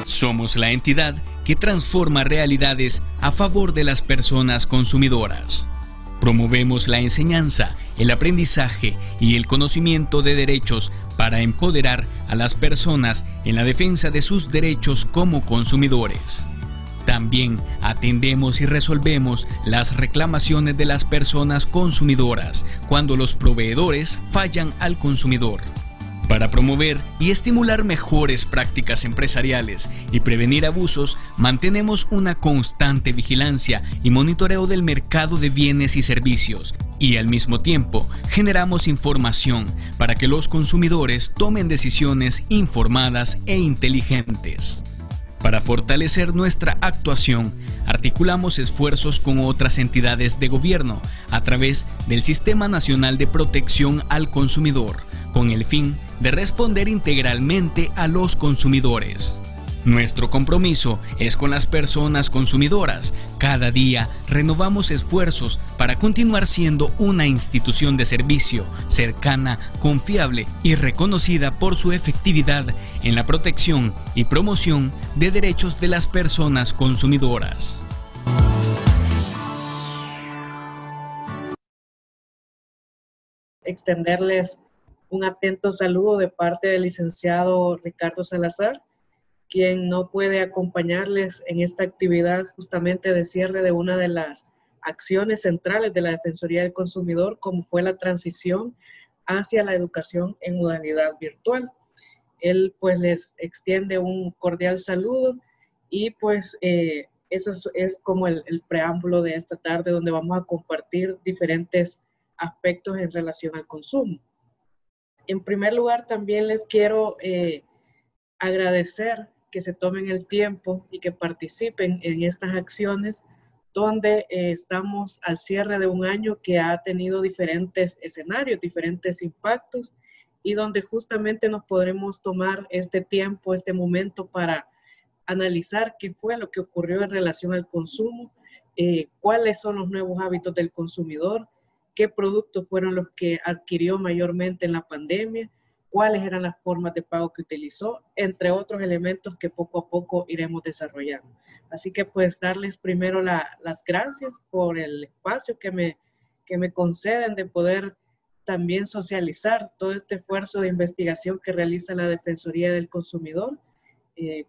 Somos la entidad que transforma realidades a favor de las personas consumidoras. Promovemos la enseñanza, el aprendizaje y el conocimiento de derechos para empoderar a las personas en la defensa de sus derechos como consumidores. También atendemos y resolvemos las reclamaciones de las personas consumidoras cuando los proveedores fallan al consumidor. Para promover y estimular mejores prácticas empresariales y prevenir abusos, mantenemos una constante vigilancia y monitoreo del mercado de bienes y servicios, y al mismo tiempo generamos información para que los consumidores tomen decisiones informadas e inteligentes. Para fortalecer nuestra actuación, articulamos esfuerzos con otras entidades de gobierno a través del Sistema Nacional de Protección al Consumidor, con el fin de responder integralmente a los consumidores. Nuestro compromiso es con las personas consumidoras. Cada día renovamos esfuerzos para continuar siendo una institución de servicio cercana, confiable y reconocida por su efectividad en la protección y promoción de derechos de las personas consumidoras. Extenderles un atento saludo de parte del licenciado Ricardo Salazar, quien no puede acompañarles en esta actividad justamente de cierre de una de las acciones centrales de la Defensoría del Consumidor, como fue la transición hacia la educación en modalidad virtual. Él pues les extiende un cordial saludo y pues eso es como el preámbulo de esta tarde, donde vamos a compartir diferentes aspectos en relación al consumo. En primer lugar, también les quiero agradecer que se tomen el tiempo y que participen en estas acciones, donde estamos al cierre de un año que ha tenido diferentes escenarios, diferentes impactos, y donde justamente nos podremos tomar este tiempo, este momento para analizar qué fue lo que ocurrió en relación al consumo, cuáles son los nuevos hábitos del consumidor, qué productos fueron los que adquirió mayormente en la pandemia, cuáles eran las formas de pago que utilizó, entre otros elementos que poco a poco iremos desarrollando. Así que pues darles primero las gracias por el espacio que me conceden de poder también socializar todo este esfuerzo de investigación que realiza la Defensoría del Consumidor.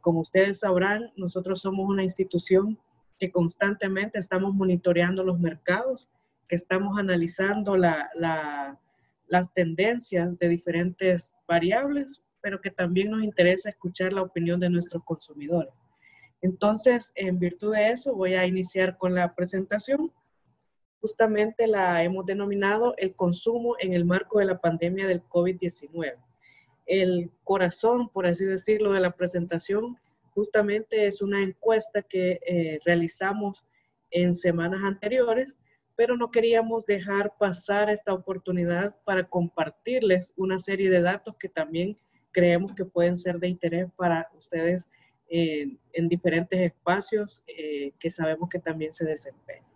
Como ustedes sabrán, nosotros somos una institución que constantemente estamos monitoreando los mercados, que estamos analizando las tendencias de diferentes variables, pero que también nos interesa escuchar la opinión de nuestros consumidores. Entonces, en virtud de eso, voy a iniciar con la presentación. Justamente la hemos denominado el consumo en el marco de la pandemia del COVID-19. El corazón, por así decirlo, de la presentación justamente es una encuesta que realizamos en semanas anteriores, pero no queríamos dejar pasar esta oportunidad para compartirles una serie de datos que también creemos que pueden ser de interés para ustedes en diferentes espacios que sabemos que también se desempeñan.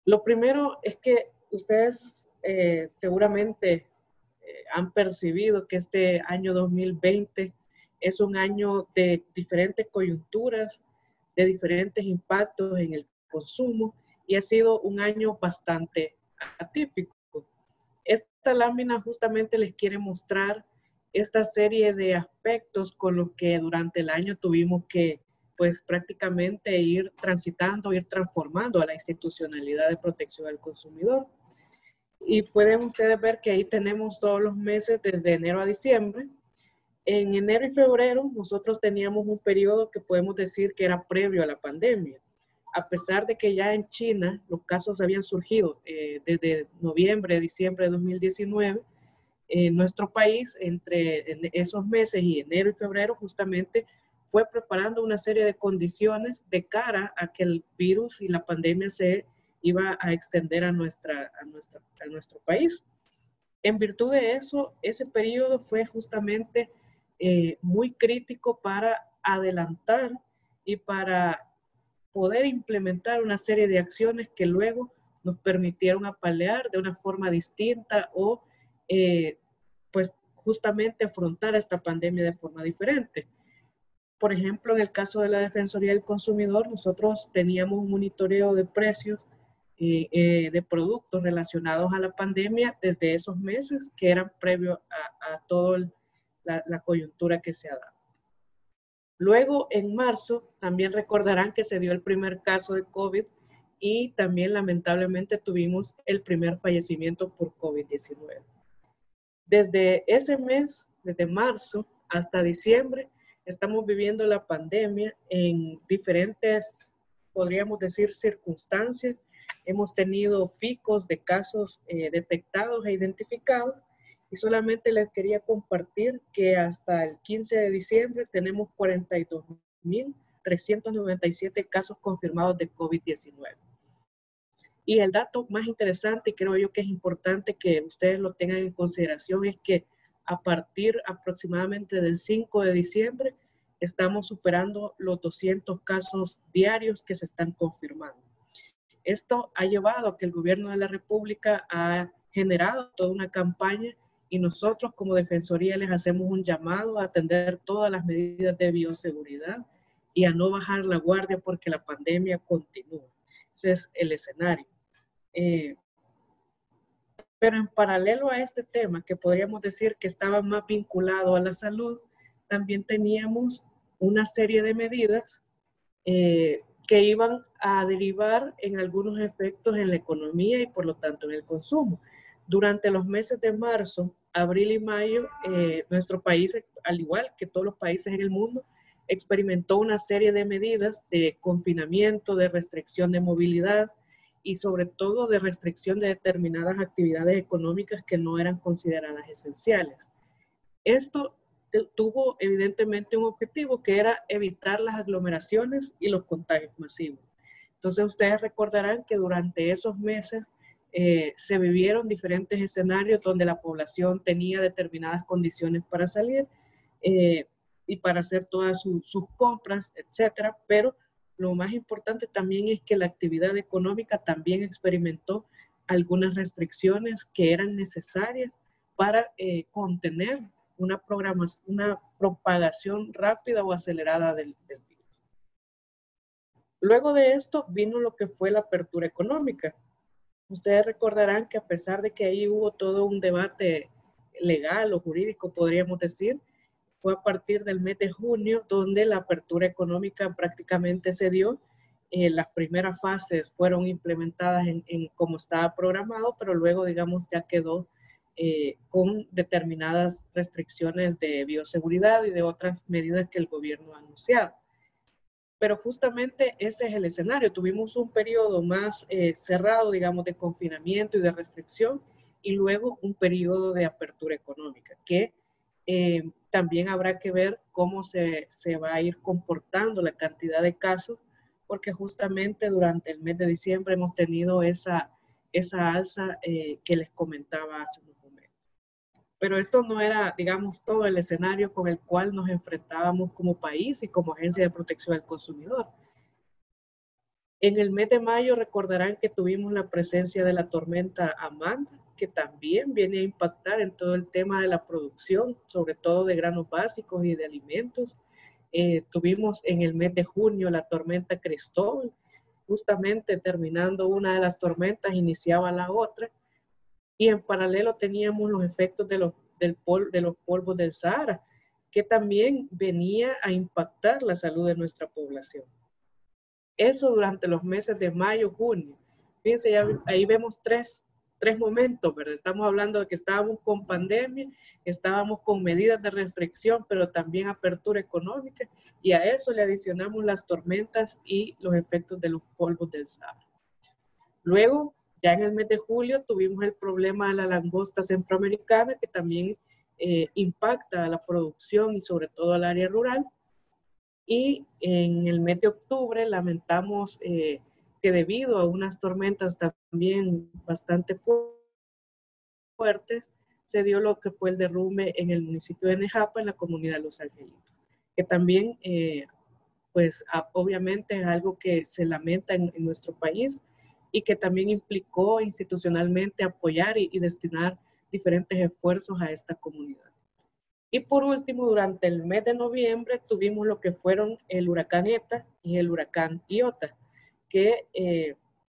Lo primero es que ustedes seguramente han percibido que este año 2020 es un año de diferentes coyunturas, de diferentes impactos en el consumo, y ha sido un año bastante atípico. Esta lámina justamente les quiere mostrar esta serie de aspectos con los que durante el año tuvimos que pues prácticamente ir transitando, ir transformando a la institucionalidad de protección al consumidor. Y pueden ustedes ver que ahí tenemos todos los meses desde enero a diciembre. En enero y febrero nosotros teníamos un periodo que podemos decir que era previo a la pandemia. A pesar de que ya en China los casos habían surgido desde noviembre, diciembre de 2019, en nuestro país, entre esos meses y enero y febrero, justamente fue preparando una serie de condiciones de cara a que el virus y la pandemia se iba a extender a nuestro país. En virtud de eso, ese periodo fue justamente muy crítico para adelantar y para poder implementar una serie de acciones que luego nos permitieron apalear de una forma distinta o pues justamente afrontar esta pandemia de forma diferente. Por ejemplo, en el caso de la Defensoría del Consumidor, nosotros teníamos un monitoreo de precios de productos relacionados a la pandemia desde esos meses que eran previo a toda la coyuntura que se ha dado. Luego, en marzo, también recordarán que se dio el primer caso de COVID y también lamentablemente tuvimos el primer fallecimiento por COVID-19. Desde ese mes, desde marzo hasta diciembre, estamos viviendo la pandemia en diferentes, podríamos decir, circunstancias. Hemos tenido picos de casos detectados e identificados y solamente les quería compartir que hasta el 15 de diciembre tenemos 42.397 casos confirmados de COVID-19. Y el dato más interesante, y creo yo que es importante que ustedes lo tengan en consideración, es que a partir aproximadamente del 5 de diciembre estamos superando los 200 casos diarios que se están confirmando. Esto ha llevado a que el gobierno de la República ha generado toda una campaña y nosotros como Defensoría les hacemos un llamado a atender todas las medidas de bioseguridad y a no bajar la guardia porque la pandemia continúa. Ese es el escenario. Pero en paralelo a este tema, que podríamos decir que estaba más vinculado a la salud, también teníamos una serie de medidas que iban a derivar en algunos efectos en la economía y por lo tanto en el consumo. Durante los meses de marzo, abril y mayo, nuestro país, al igual que todos los países en el mundo, experimentó una serie de medidas de confinamiento, de restricción de movilidad y sobre todo de restricción de determinadas actividades económicas que no eran consideradas esenciales. Esto tuvo evidentemente un objetivo que era evitar las aglomeraciones y los contagios masivos. Entonces ustedes recordarán que durante esos meses se vivieron diferentes escenarios donde la población tenía determinadas condiciones para salir y para hacer todas sus compras, etcétera, pero lo más importante también es que la actividad económica también experimentó algunas restricciones que eran necesarias para contener una propagación rápida o acelerada del virus. Luego de esto vino lo que fue la apertura económica. Ustedes recordarán que a pesar de que ahí hubo todo un debate legal o jurídico, podríamos decir, fue a partir del mes de junio donde la apertura económica prácticamente se dio. Las primeras fases fueron implementadas en como estaba programado, pero luego, digamos, ya quedó con determinadas restricciones de bioseguridad y de otras medidas que el gobierno ha anunciado. Pero justamente ese es el escenario. Tuvimos un periodo más cerrado, digamos, de confinamiento y de restricción, y luego un periodo de apertura económica, que también habrá que ver cómo se va a ir comportando la cantidad de casos, porque justamente durante el mes de diciembre hemos tenido esa alza que les comentaba hace unos momentos. Pero esto no era, digamos, todo el escenario con el cual nos enfrentábamos como país y como Agencia de Protección al Consumidor. En el mes de mayo recordarán que tuvimos la presencia de la tormenta Amanda, que también viene a impactar en todo el tema de la producción, sobre todo de granos básicos y de alimentos. Tuvimos en el mes de junio la tormenta Cristóbal, justamente terminando una de las tormentas, iniciaba la otra, y en paralelo teníamos los efectos de los polvos del Sahara, que también venía a impactar la salud de nuestra población. Eso durante los meses de mayo, junio. Fíjense, ya ahí vemos tres momentos, ¿verdad? Estamos hablando de que estábamos con pandemia, estábamos con medidas de restricción, pero también apertura económica, y a eso le adicionamos las tormentas y los efectos de los polvos del Sahara. Luego, ya en el mes de julio, tuvimos el problema de la langosta centroamericana, que también impacta a la producción y sobre todo al área rural. Y en el mes de octubre lamentamos que debido a unas tormentas también bastante fuertes, se dio lo que fue el derrumbe en el municipio de Nejapa, en la comunidad de Los Angelitos, que también, pues obviamente es algo que se lamenta en nuestro país y que también implicó institucionalmente apoyar y destinar diferentes esfuerzos a esta comunidad. Y por último, durante el mes de noviembre tuvimos lo que fueron el huracán ETA y el huracán Iota, que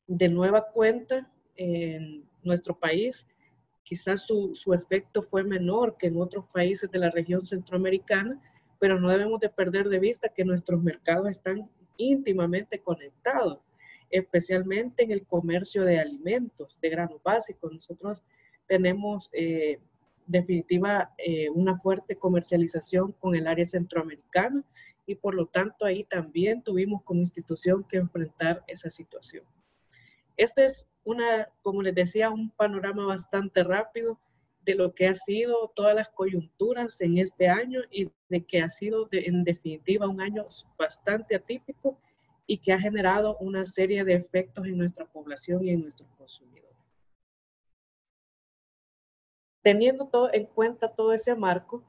de nueva cuenta en nuestro país quizás su efecto fue menor que en otros países de la región centroamericana, pero no debemos de perder de vista que nuestros mercados están íntimamente conectados, especialmente en el comercio de alimentos, de granos básicos. Nosotros tenemos definitiva una fuerte comercialización con el área centroamericana y por lo tanto ahí también tuvimos como institución que enfrentar esa situación. Este es como les decía, un panorama bastante rápido de lo que ha sido todas las coyunturas en este año y de que ha sido en definitiva un año bastante atípico y que ha generado una serie de efectos en nuestra población y en nuestros consumidores. Teniendo en cuenta todo ese marco,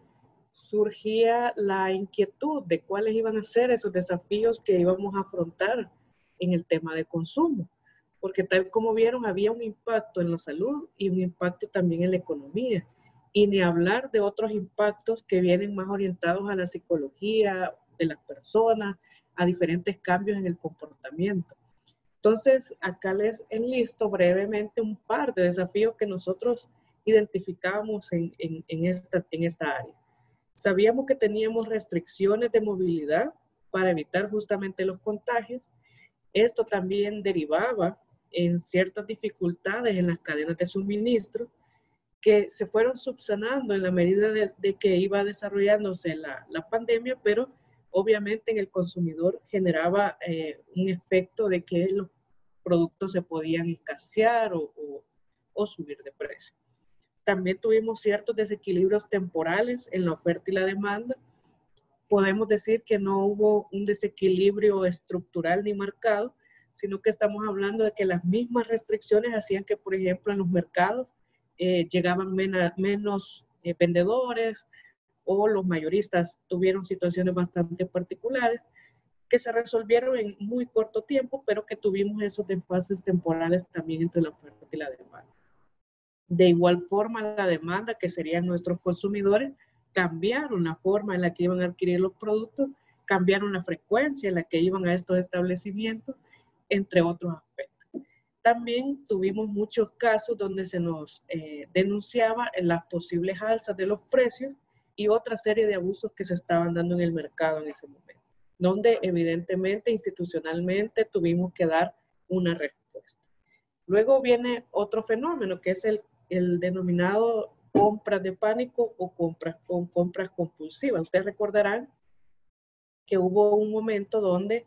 surgía la inquietud de cuáles iban a ser esos desafíos que íbamos a afrontar en el tema de consumo, porque tal como vieron había un impacto en la salud y un impacto también en la economía, y ni hablar de otros impactos que vienen más orientados a la psicología de las personas, a diferentes cambios en el comportamiento. Entonces, acá les enlisto brevemente un par de desafíos que nosotros identificamos en esta área. Sabíamos que teníamos restricciones de movilidad para evitar justamente los contagios. Esto también derivaba en ciertas dificultades en las cadenas de suministro que se fueron subsanando en la medida de que iba desarrollándose la pandemia, pero obviamente en el consumidor generaba un efecto de que los productos se podían escasear o subir de precio. También tuvimos ciertos desequilibrios temporales en la oferta y la demanda. Podemos decir que no hubo un desequilibrio estructural ni marcado, sino que estamos hablando de que las mismas restricciones hacían que, por ejemplo, en los mercados llegaban menos vendedores o los mayoristas tuvieron situaciones bastante particulares que se resolvieron en muy corto tiempo, pero que tuvimos esos desfases temporales también entre la oferta y la demanda. De igual forma, la demanda, que serían nuestros consumidores, cambiaron la forma en la que iban a adquirir los productos, cambiaron la frecuencia en la que iban a estos establecimientos, entre otros aspectos. También tuvimos muchos casos donde se nos denunciaba las posibles alzas de los precios y otra serie de abusos que se estaban dando en el mercado en ese momento, donde evidentemente institucionalmente tuvimos que dar una respuesta. Luego viene otro fenómeno que es el denominado compras de pánico o compras compulsivas. Ustedes recordarán que hubo un momento donde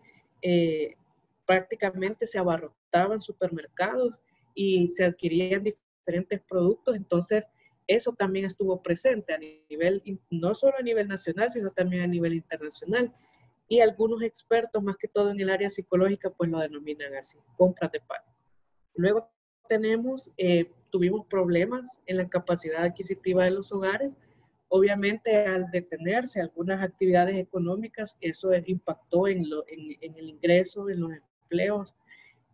prácticamente se abarrotaban supermercados y se adquirían diferentes productos, entonces eso también estuvo presente a nivel, no solo a nivel nacional, sino también a nivel internacional. Y algunos expertos, más que todo en el área psicológica, pues lo denominan así, compras de pánico. Luego tuvimos problemas en la capacidad adquisitiva de los hogares. Obviamente, al detenerse algunas actividades económicas, eso impactó en el ingreso, en los empleos,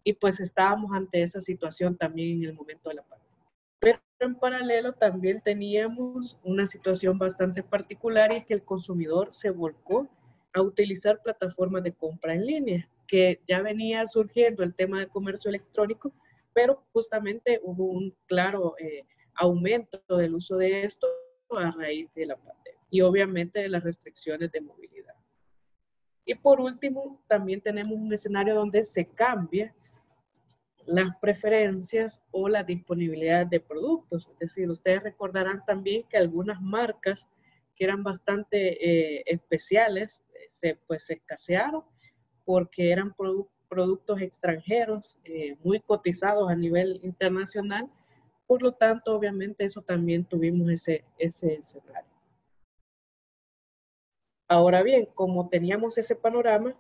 y pues estábamos ante esa situación también en el momento de la pandemia. Pero en paralelo también teníamos una situación bastante particular y es que el consumidor se volcó a utilizar plataformas de compra en línea, que ya venía surgiendo el tema de comercio electrónico, pero justamente hubo un claro aumento del uso de esto a raíz de la pandemia y obviamente de las restricciones de movilidad. Y por último, también tenemos un escenario donde se cambia las preferencias o la disponibilidad de productos. Es decir, ustedes recordarán también que algunas marcas que eran bastante especiales se escasearon porque eran productos extranjeros muy cotizados a nivel internacional. Por lo tanto, obviamente, eso también tuvimos ese escenario. Ahora bien, como teníamos ese panorama,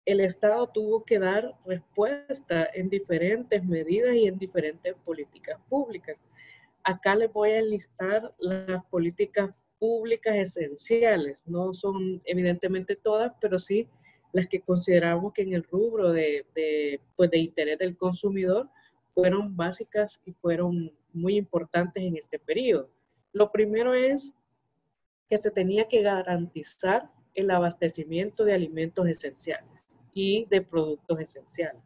el Estado tuvo que dar respuesta en diferentes medidas y en diferentes políticas públicas. Acá les voy a enlistar las políticas públicas esenciales. No son evidentemente todas, pero sí las que consideramos que en el rubro de interés del consumidor fueron básicas y fueron muy importantes en este periodo. Lo primero es que se tenía que garantizar el abastecimiento de alimentos esenciales y de productos esenciales.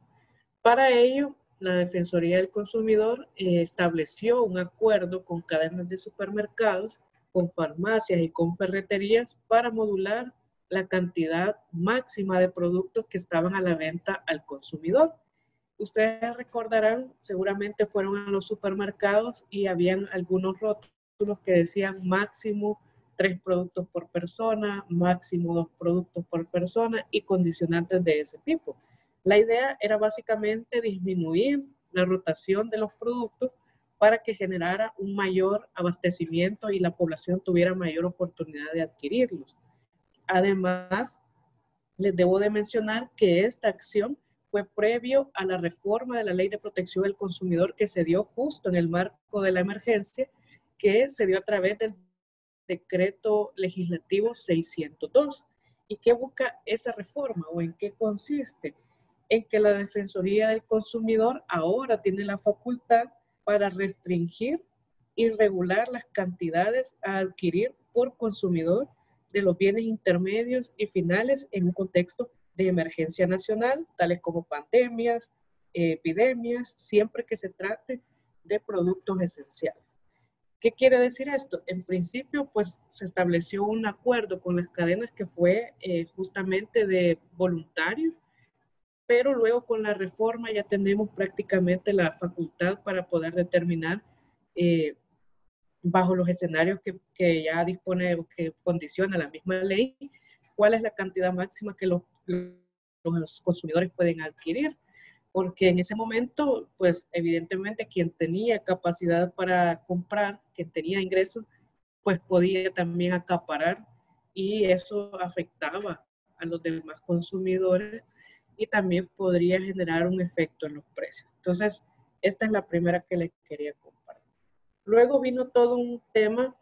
Para ello, la Defensoría del Consumidor estableció un acuerdo con cadenas de supermercados, con farmacias y con ferreterías para modular la cantidad máxima de productos que estaban a la venta al consumidor. Ustedes recordarán, seguramente fueron a los supermercados y habían algunos rótulos que decían máximo 3 productos por persona, máximo 2 productos por persona y condicionantes de ese tipo. La idea era básicamente disminuir la rotación de los productos para que generara un mayor abastecimiento y la población tuviera mayor oportunidad de adquirirlos. Además, les debo de mencionar que esta acción fue previo a la reforma de la Ley de Protección del Consumidor que se dio justo en el marco de la emergencia, que se dio a través del Decreto Legislativo 602. ¿Y qué busca esa reforma o en qué consiste? En que la Defensoría del Consumidor ahora tiene la facultad para restringir y regular las cantidades a adquirir por consumidor de los bienes intermedios y finales en un contexto de emergencia nacional, tales como pandemias, epidemias, siempre que se trate de productos esenciales. ¿Qué quiere decir esto? En principio, pues se estableció un acuerdo con las cadenas que fue justamente de voluntario, pero luego con la reforma ya tenemos prácticamente la facultad para poder determinar bajo los escenarios que ya dispone o que condiciona la misma ley, cuál es la cantidad máxima que los consumidores pueden adquirir. Porque en ese momento, pues evidentemente quien tenía capacidad para comprar, quien tenía ingresos, pues podía también acaparar y eso afectaba a los demás consumidores y también podría generar un efecto en los precios. Entonces, esta es la primera que les quería compartir. Luego vino todo un tema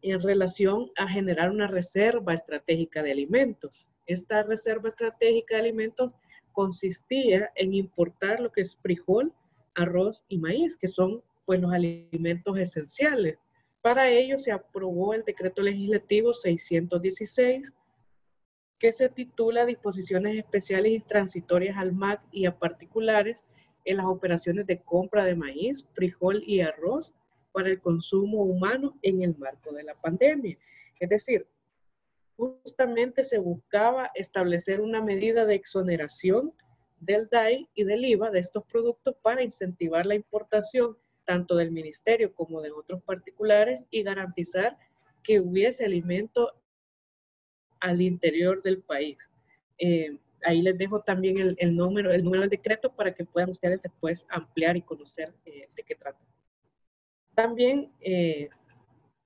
en relación a generar una reserva estratégica de alimentos. Esta reserva estratégica de alimentos consistía en importar lo que es frijol, arroz y maíz, que son pues los alimentos esenciales. Para ello se aprobó el decreto legislativo 616, que se titula Disposiciones especiales y transitorias al MAC y a particulares en las operaciones de compra de maíz, frijol y arroz para el consumo humano en el marco de la pandemia. Es decir, justamente se buscaba establecer una medida de exoneración del DAI y del IVA de estos productos para incentivar la importación tanto del ministerio como de otros particulares y garantizar que hubiese alimento al interior del país. Ahí les dejo también el número del decreto para que puedan ustedes después ampliar y conocer de qué trata. También,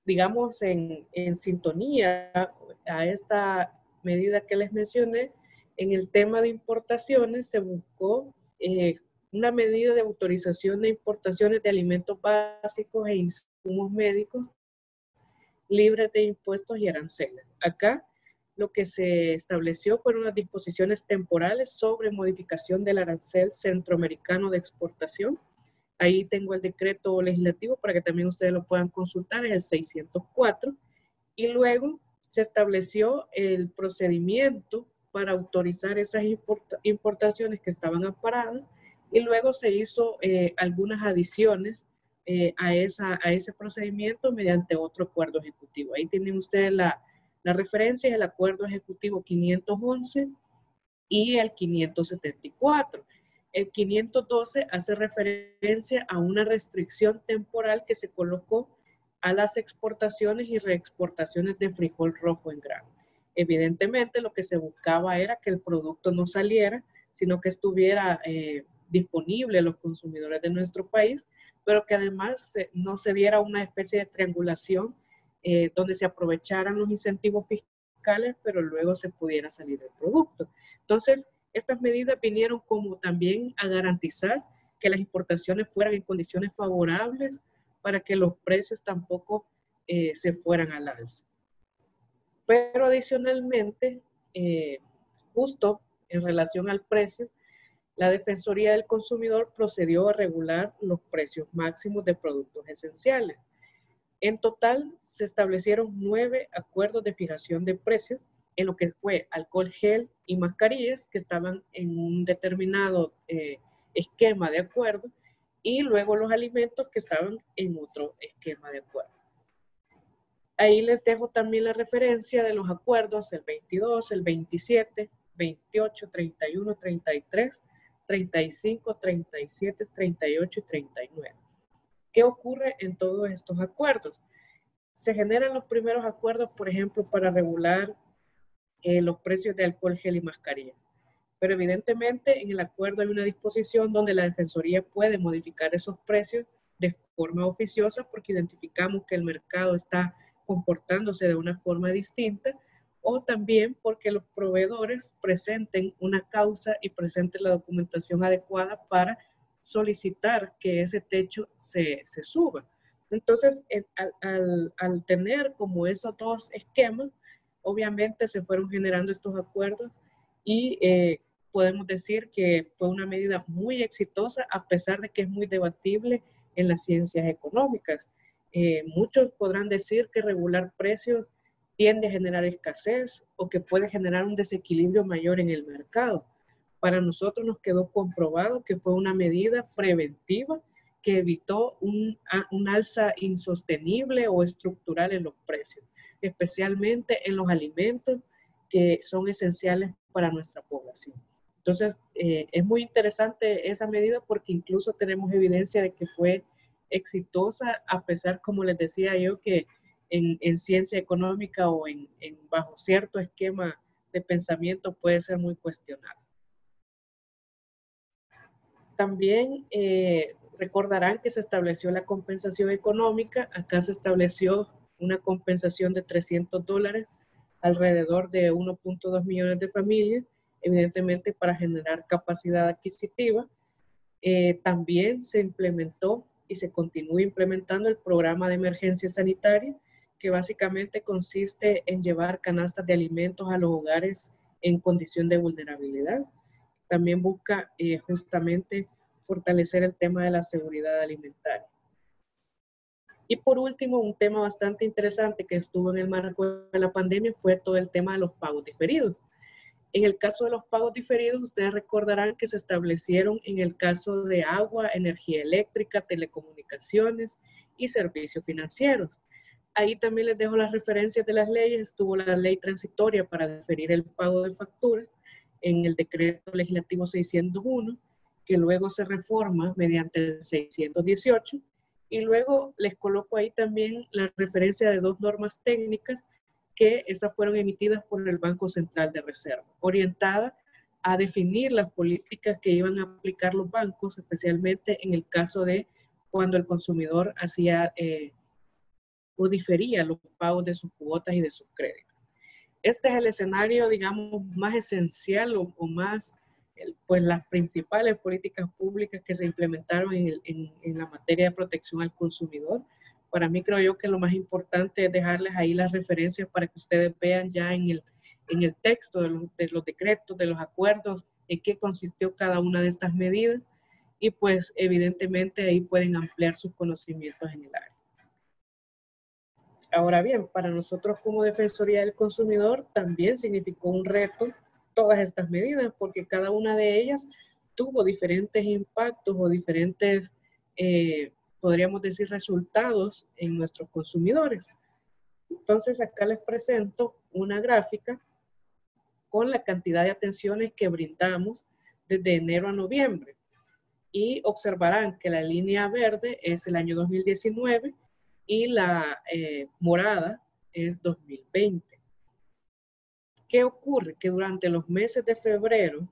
digamos, en sintonía a esta medida que les mencioné, en el tema de importaciones se buscó una medida de autorización de importaciones de alimentos básicos e insumos médicos libres de impuestos y aranceles. Acá lo que se estableció fueron las disposiciones temporales sobre modificación del arancel centroamericano de exportación. Ahí tengo el decreto legislativo para que también ustedes lo puedan consultar, es el 604. Y luego se estableció el procedimiento para autorizar esas importaciones que estaban amparadas y luego se hizo algunas adiciones a ese procedimiento mediante otro acuerdo ejecutivo. Ahí tienen ustedes la referencia, el acuerdo ejecutivo 511 y el 574. El 512 hace referencia a una restricción temporal que se colocó a las exportaciones y reexportaciones de frijol rojo en grano. Evidentemente, lo que se buscaba era que el producto no saliera, sino que estuviera disponible a los consumidores de nuestro país, pero que además no se diera una especie de triangulación donde se aprovecharan los incentivos fiscales, pero luego se pudiera salir el producto. Entonces, estas medidas vinieron como también a garantizar que las importaciones fueran en condiciones favorables para que los precios tampoco se fueran al alza. Pero adicionalmente, justo en relación al precio, la Defensoría del Consumidor procedió a regular los precios máximos de productos esenciales. En total se establecieron 9 acuerdos de fijación de precios en lo que fue alcohol gel y mascarillas que estaban en un determinado esquema de acuerdo, y luego los alimentos que estaban en otro esquema de acuerdo. Ahí les dejo también la referencia de los acuerdos, el 22, el 27, 28, 31, 33, 35, 37, 38 y 39. ¿Qué ocurre en todos estos acuerdos? Se generan los primeros acuerdos, por ejemplo, para regular los precios de alcohol, gel y mascarilla. Pero evidentemente en el acuerdo hay una disposición donde la Defensoría puede modificar esos precios de forma oficiosa porque identificamos que el mercado está comportándose de una forma distinta, o también porque los proveedores presenten una causa y presenten la documentación adecuada para solicitar que ese techo se suba. Entonces, al tener como esos dos esquemas, obviamente se fueron generando estos acuerdos y podemos decir que fue una medida muy exitosa, a pesar de que es muy debatible en las ciencias económicas. Muchos podrán decir que regular precios tiende a generar escasez o que puede generar un desequilibrio mayor en el mercado. Para nosotros nos quedó comprobado que fue una medida preventiva que evitó un alza insostenible o estructural en los precios, especialmente en los alimentos que son esenciales para nuestra población. Entonces, es muy interesante esa medida porque incluso tenemos evidencia de que fue exitosa, a pesar, como les decía yo, que en ciencia económica o bajo cierto esquema de pensamiento puede ser muy cuestionable. También recordarán que se estableció la compensación económica. Acá se estableció una compensación de $300, alrededor de 1.2 millones de familias, evidentemente para generar capacidad adquisitiva. También se implementó y se continúa implementando el programa de emergencia sanitaria, que básicamente consiste en llevar canastas de alimentos a los hogares en condición de vulnerabilidad. También busca justamente fortalecer el tema de la seguridad alimentaria. Y por último, un tema bastante interesante que estuvo en el marco de la pandemia fue todo el tema de los pagos diferidos. En el caso de los pagos diferidos, ustedes recordarán que se establecieron en el caso de agua, energía eléctrica, telecomunicaciones y servicios financieros. Ahí también les dejo las referencias de las leyes. Estuvo la ley transitoria para diferir el pago de facturas en el decreto legislativo 601, que luego se reforma mediante el 618, y luego les coloco ahí también la referencia de 2 normas técnicas que esas fueron emitidas por el Banco Central de Reserva, orientadas a definir las políticas que iban a aplicar los bancos, especialmente en el caso de cuando el consumidor hacía o difería los pagos de sus cuotas y de sus créditos. Este es el escenario, digamos, más esencial o más, pues las principales políticas públicas que se implementaron en la materia de protección al consumidor. Para mí creo yo que lo más importante es dejarles ahí las referencias para que ustedes vean ya en el texto de los decretos, de los acuerdos, en qué consistió cada una de estas medidas, y pues evidentemente ahí pueden ampliar sus conocimientos en el área. Ahora bien, para nosotros como Defensoría del Consumidor también significó un reto todas estas medidas, porque cada una de ellas tuvo diferentes impactos o diferentes, podríamos decir, resultados en nuestros consumidores. Entonces acá les presento una gráfica con la cantidad de atenciones que brindamos desde enero a noviembre. Y observarán que la línea verde es el año 2019 y la morada es 2020. ¿Qué ocurre? Que durante los meses de febrero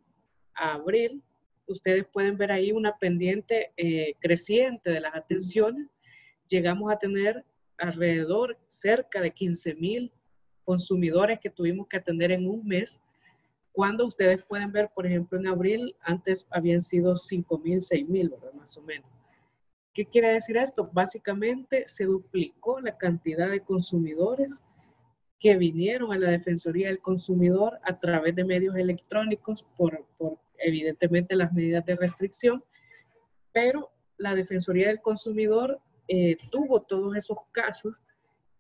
a abril, ustedes pueden ver ahí una pendiente creciente de las atenciones. Llegamos a tener alrededor, cerca de 15,000 consumidores que tuvimos que atender en un mes, cuando ustedes pueden ver, por ejemplo, en abril, antes habían sido 5,000, 6,000, ¿verdad? Más o menos. ¿Qué quiere decir esto? Básicamente se duplicó la cantidad de consumidores que vinieron a la Defensoría del Consumidor a través de medios electrónicos por evidentemente las medidas de restricción, pero la Defensoría del Consumidor tuvo todos esos casos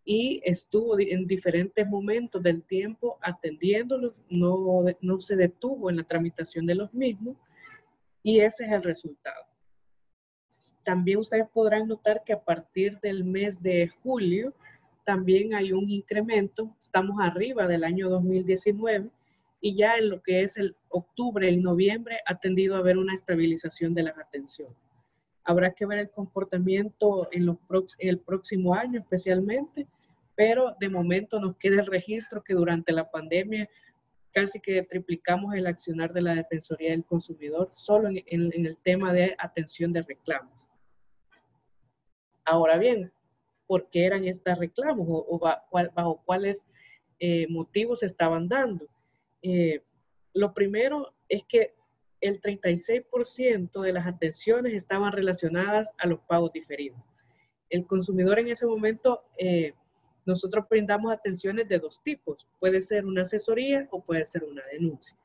y estuvo en diferentes momentos del tiempo atendiéndolos, no se detuvo en la tramitación de los mismos, y ese es el resultado. También ustedes podrán notar que a partir del mes de julio también hay un incremento, estamos arriba del año 2019 y ya en lo que es el octubre y noviembre ha tendido a haber una estabilización de las atenciones. Habrá que ver el comportamiento en el próximo año especialmente, pero de momento nos queda el registro que durante la pandemia casi que triplicamos el accionar de la Defensoría del Consumidor solo en el tema de atención de reclamos. Ahora bien, ¿por qué eran estos reclamos o bajo cuáles motivos se estaban dando? Lo primero es que el 36% de las atenciones estaban relacionadas a los pagos diferidos. El consumidor en ese momento, nosotros brindamos atenciones de dos tipos. Puede ser una asesoría o puede ser una denuncia.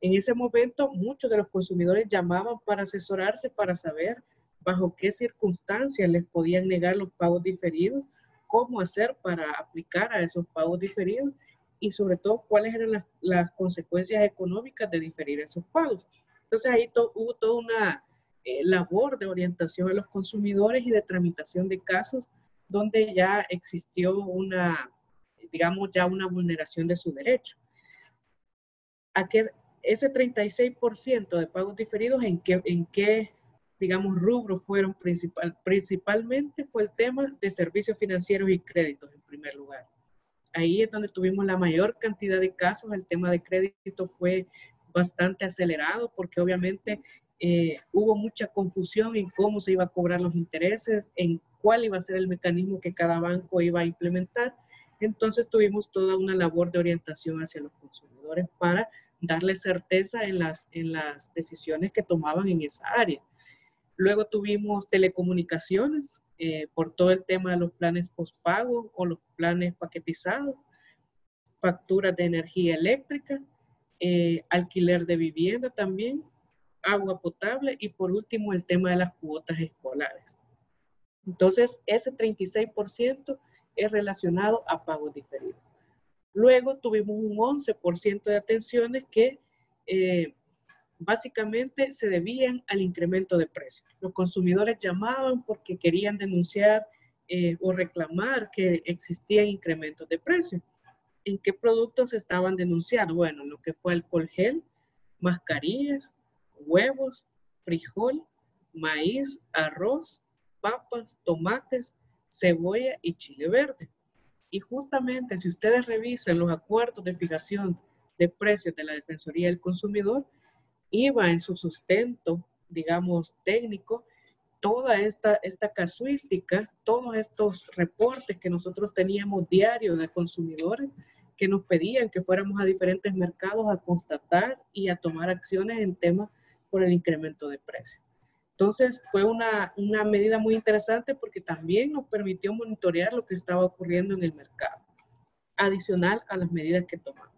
En ese momento, muchos de los consumidores llamaban para asesorarse, para saber bajo qué circunstancias les podían negar los pagos diferidos, cómo hacer para aplicar a esos pagos diferidos y sobre todo cuáles eran las consecuencias económicas de diferir esos pagos. Entonces ahí hubo toda una labor de orientación a los consumidores y de tramitación de casos donde ya existió digamos, ya una vulneración de su derecho. Ese 36% de pagos diferidos, ¿en qué digamos, rubros fueron principalmente? Fue el tema de servicios financieros y créditos en primer lugar. Ahí es donde tuvimos la mayor cantidad de casos. El tema de crédito fue bastante acelerado porque obviamente hubo mucha confusión en cómo se iba a cobrar los intereses, en cuál iba a ser el mecanismo que cada banco iba a implementar. Entonces tuvimos toda una labor de orientación hacia los consumidores para darle certeza en las decisiones que tomaban en esa área. Luego tuvimos telecomunicaciones por todo el tema de los planes postpago o los planes paquetizados, facturas de energía eléctrica, alquiler de vivienda también, agua potable y por último el tema de las cuotas escolares. Entonces ese 36% es relacionado a pagos diferidos. Luego tuvimos un 11% de atenciones que básicamente se debían al incremento de precios. Los consumidores llamaban porque querían denunciar o reclamar que existían incrementos de precios. ¿En qué productos estaban denunciando? Bueno, lo que fue alcohol gel, mascarillas, huevos, frijol, maíz, arroz, papas, tomates, cebolla y chile verde. Y justamente si ustedes revisan los acuerdos de fijación de precios de la Defensoría del Consumidor, iba en su sustento, digamos, técnico, toda esta casuística, todos estos reportes que nosotros teníamos diarios de consumidores que nos pedían que fuéramos a diferentes mercados a constatar y a tomar acciones en temas por el incremento de precios. Entonces fue una medida muy interesante porque también nos permitió monitorear lo que estaba ocurriendo en el mercado, adicional a las medidas que tomamos.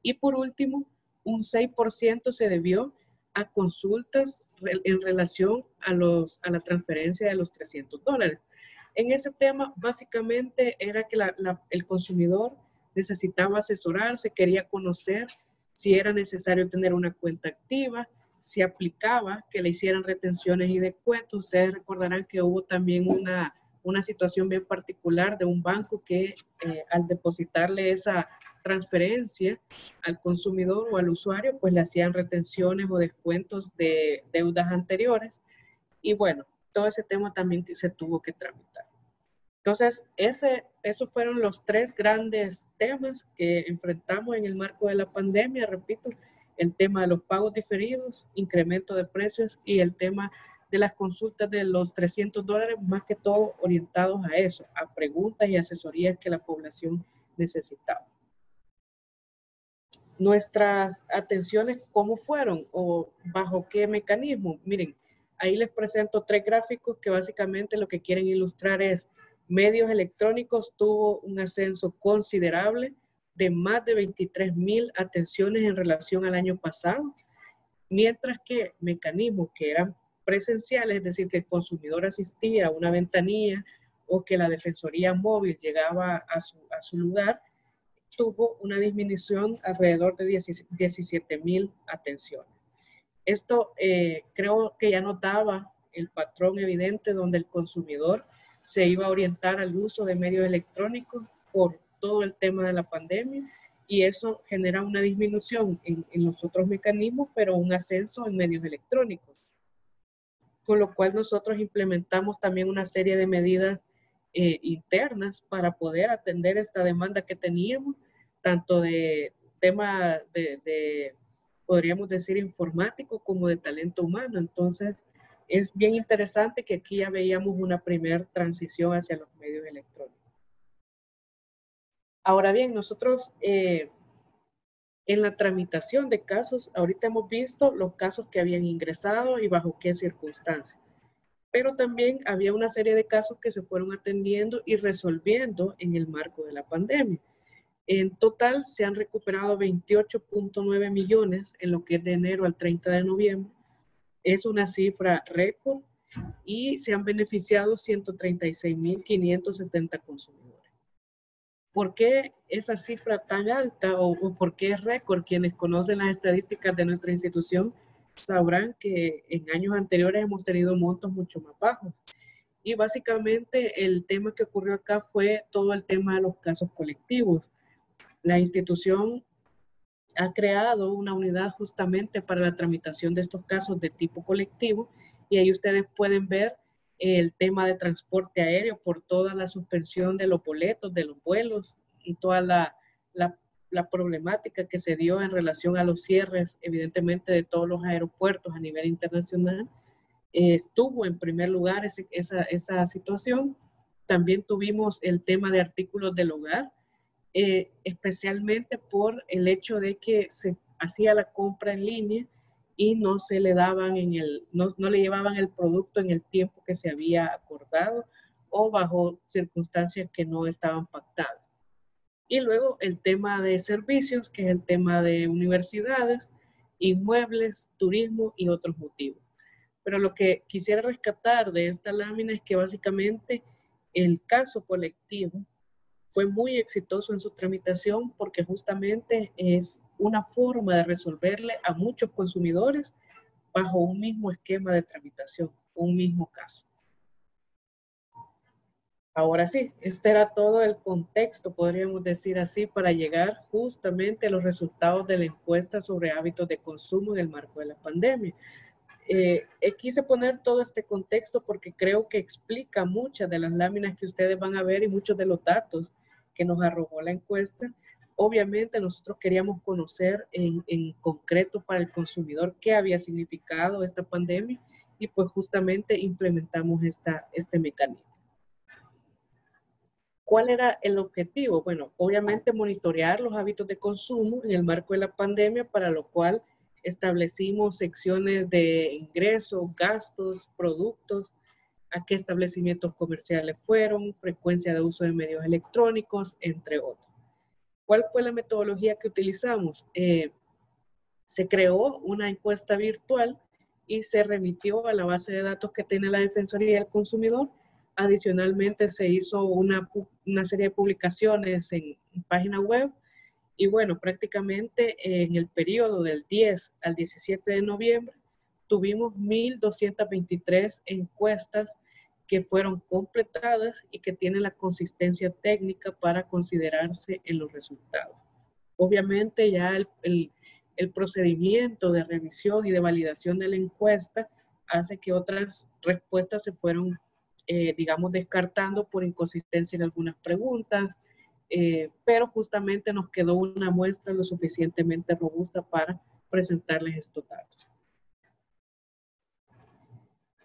Y por último, un 6% se debió a consultas en relación a la transferencia de los $300. En ese tema, básicamente era que el consumidor necesitaba asesorarse, quería conocer si era necesario tener una cuenta activa, si aplicaba que le hicieran retenciones y descuentos. Ustedes recordarán que hubo también una situación bien particular de un banco que al depositarle esa transferencia al consumidor o al usuario, pues le hacían retenciones o descuentos de deudas anteriores. Y bueno, todo ese tema también se tuvo que tramitar. Entonces, esos fueron los tres grandes temas que enfrentamos en el marco de la pandemia. Repito, el tema de los pagos diferidos, incremento de precios y el tema de las consultas de los $300, más que todo orientados a eso, a preguntas y asesorías que la población necesitaba. Nuestras atenciones, ¿cómo fueron o bajo qué mecanismo? Miren, ahí les presento tres gráficos que básicamente lo que quieren ilustrar es medios electrónicos tuvo un ascenso considerable de más de 23,000 atenciones en relación al año pasado, mientras que mecanismos que eran presenciales, es decir, que el consumidor asistía a una ventanilla o que la Defensoría Móvil llegaba a su lugar, tuvo una disminución alrededor de 17,000 atenciones. Esto creo que ya notaba el patrón evidente donde el consumidor se iba a orientar al uso de medios electrónicos por todo el tema de la pandemia, y eso genera una disminución en los otros mecanismos, pero un ascenso en medios electrónicos. Con lo cual nosotros implementamos también una serie de medidas internas para poder atender esta demanda que teníamos, tanto de tema podríamos decir, informático como de talento humano. Entonces, es bien interesante que aquí ya veíamos una primera transición hacia los medios electrónicos. Ahora bien, nosotros en la tramitación de casos, ahorita hemos visto los casos que habían ingresado y bajo qué circunstancias, pero también había una serie de casos que se fueron atendiendo y resolviendo en el marco de la pandemia. En total se han recuperado 28,9 millones en lo que es de enero al 30 de noviembre. Es una cifra récord y se han beneficiado 136,570 consumidores. ¿Por qué esa cifra tan alta o por qué es récord? Quienes conocen las estadísticas de nuestra institución sabrán que en años anteriores hemos tenido montos mucho más bajos. Y básicamente el tema que ocurrió acá fue todo el tema de los casos colectivos. La institución ha creado una unidad justamente para la tramitación de estos casos de tipo colectivo, y ahí ustedes pueden ver el tema de transporte aéreo por toda la suspensión de los boletos, de los vuelos y toda la problemática que se dio en relación a los cierres, evidentemente, de todos los aeropuertos a nivel internacional. Estuvo en primer lugar esa situación. También tuvimos el tema de artículos del hogar, especialmente por el hecho de que se hacía la compra en línea y no se le daban no le llevaban el producto en el tiempo que se había acordado o bajo circunstancias que no estaban pactadas. Y luego el tema de servicios, que es el tema de universidades, inmuebles, turismo y otros motivos. Pero lo que quisiera rescatar de esta lámina es que básicamente el caso colectivo fue muy exitoso en su tramitación porque justamente es una forma de resolverle a muchos consumidores bajo un mismo esquema de tramitación, un mismo caso. Ahora sí, este era todo el contexto, podríamos decir así, para llegar justamente a los resultados de la encuesta sobre hábitos de consumo en el marco de la pandemia. Quise poner todo este contexto porque creo que explica muchas de las láminas que ustedes van a ver y muchos de los datos que nos arrojó la encuesta. Obviamente nosotros queríamos conocer en concreto para el consumidor qué había significado esta pandemia y pues justamente implementamos este mecanismo. ¿Cuál era el objetivo? Bueno, obviamente monitorear los hábitos de consumo en el marco de la pandemia, para lo cual establecimos secciones de ingresos, gastos, productos, a qué establecimientos comerciales fueron, frecuencia de uso de medios electrónicos, entre otros. ¿Cuál fue la metodología que utilizamos? Se creó una encuesta virtual y se remitió a la base de datos que tiene la Defensoría del Consumidor. Adicionalmente se hizo una serie de publicaciones en página web y bueno, prácticamente en el periodo del 10 al 17 de noviembre tuvimos 1,223 encuestas que fueron completadas y que tienen la consistencia técnica para considerarse en los resultados. Obviamente ya el procedimiento de revisión y de validación de la encuesta hace que otras respuestas se fueron digamos, descartando por inconsistencia en algunas preguntas, pero justamente nos quedó una muestra lo suficientemente robusta para presentarles estos datos.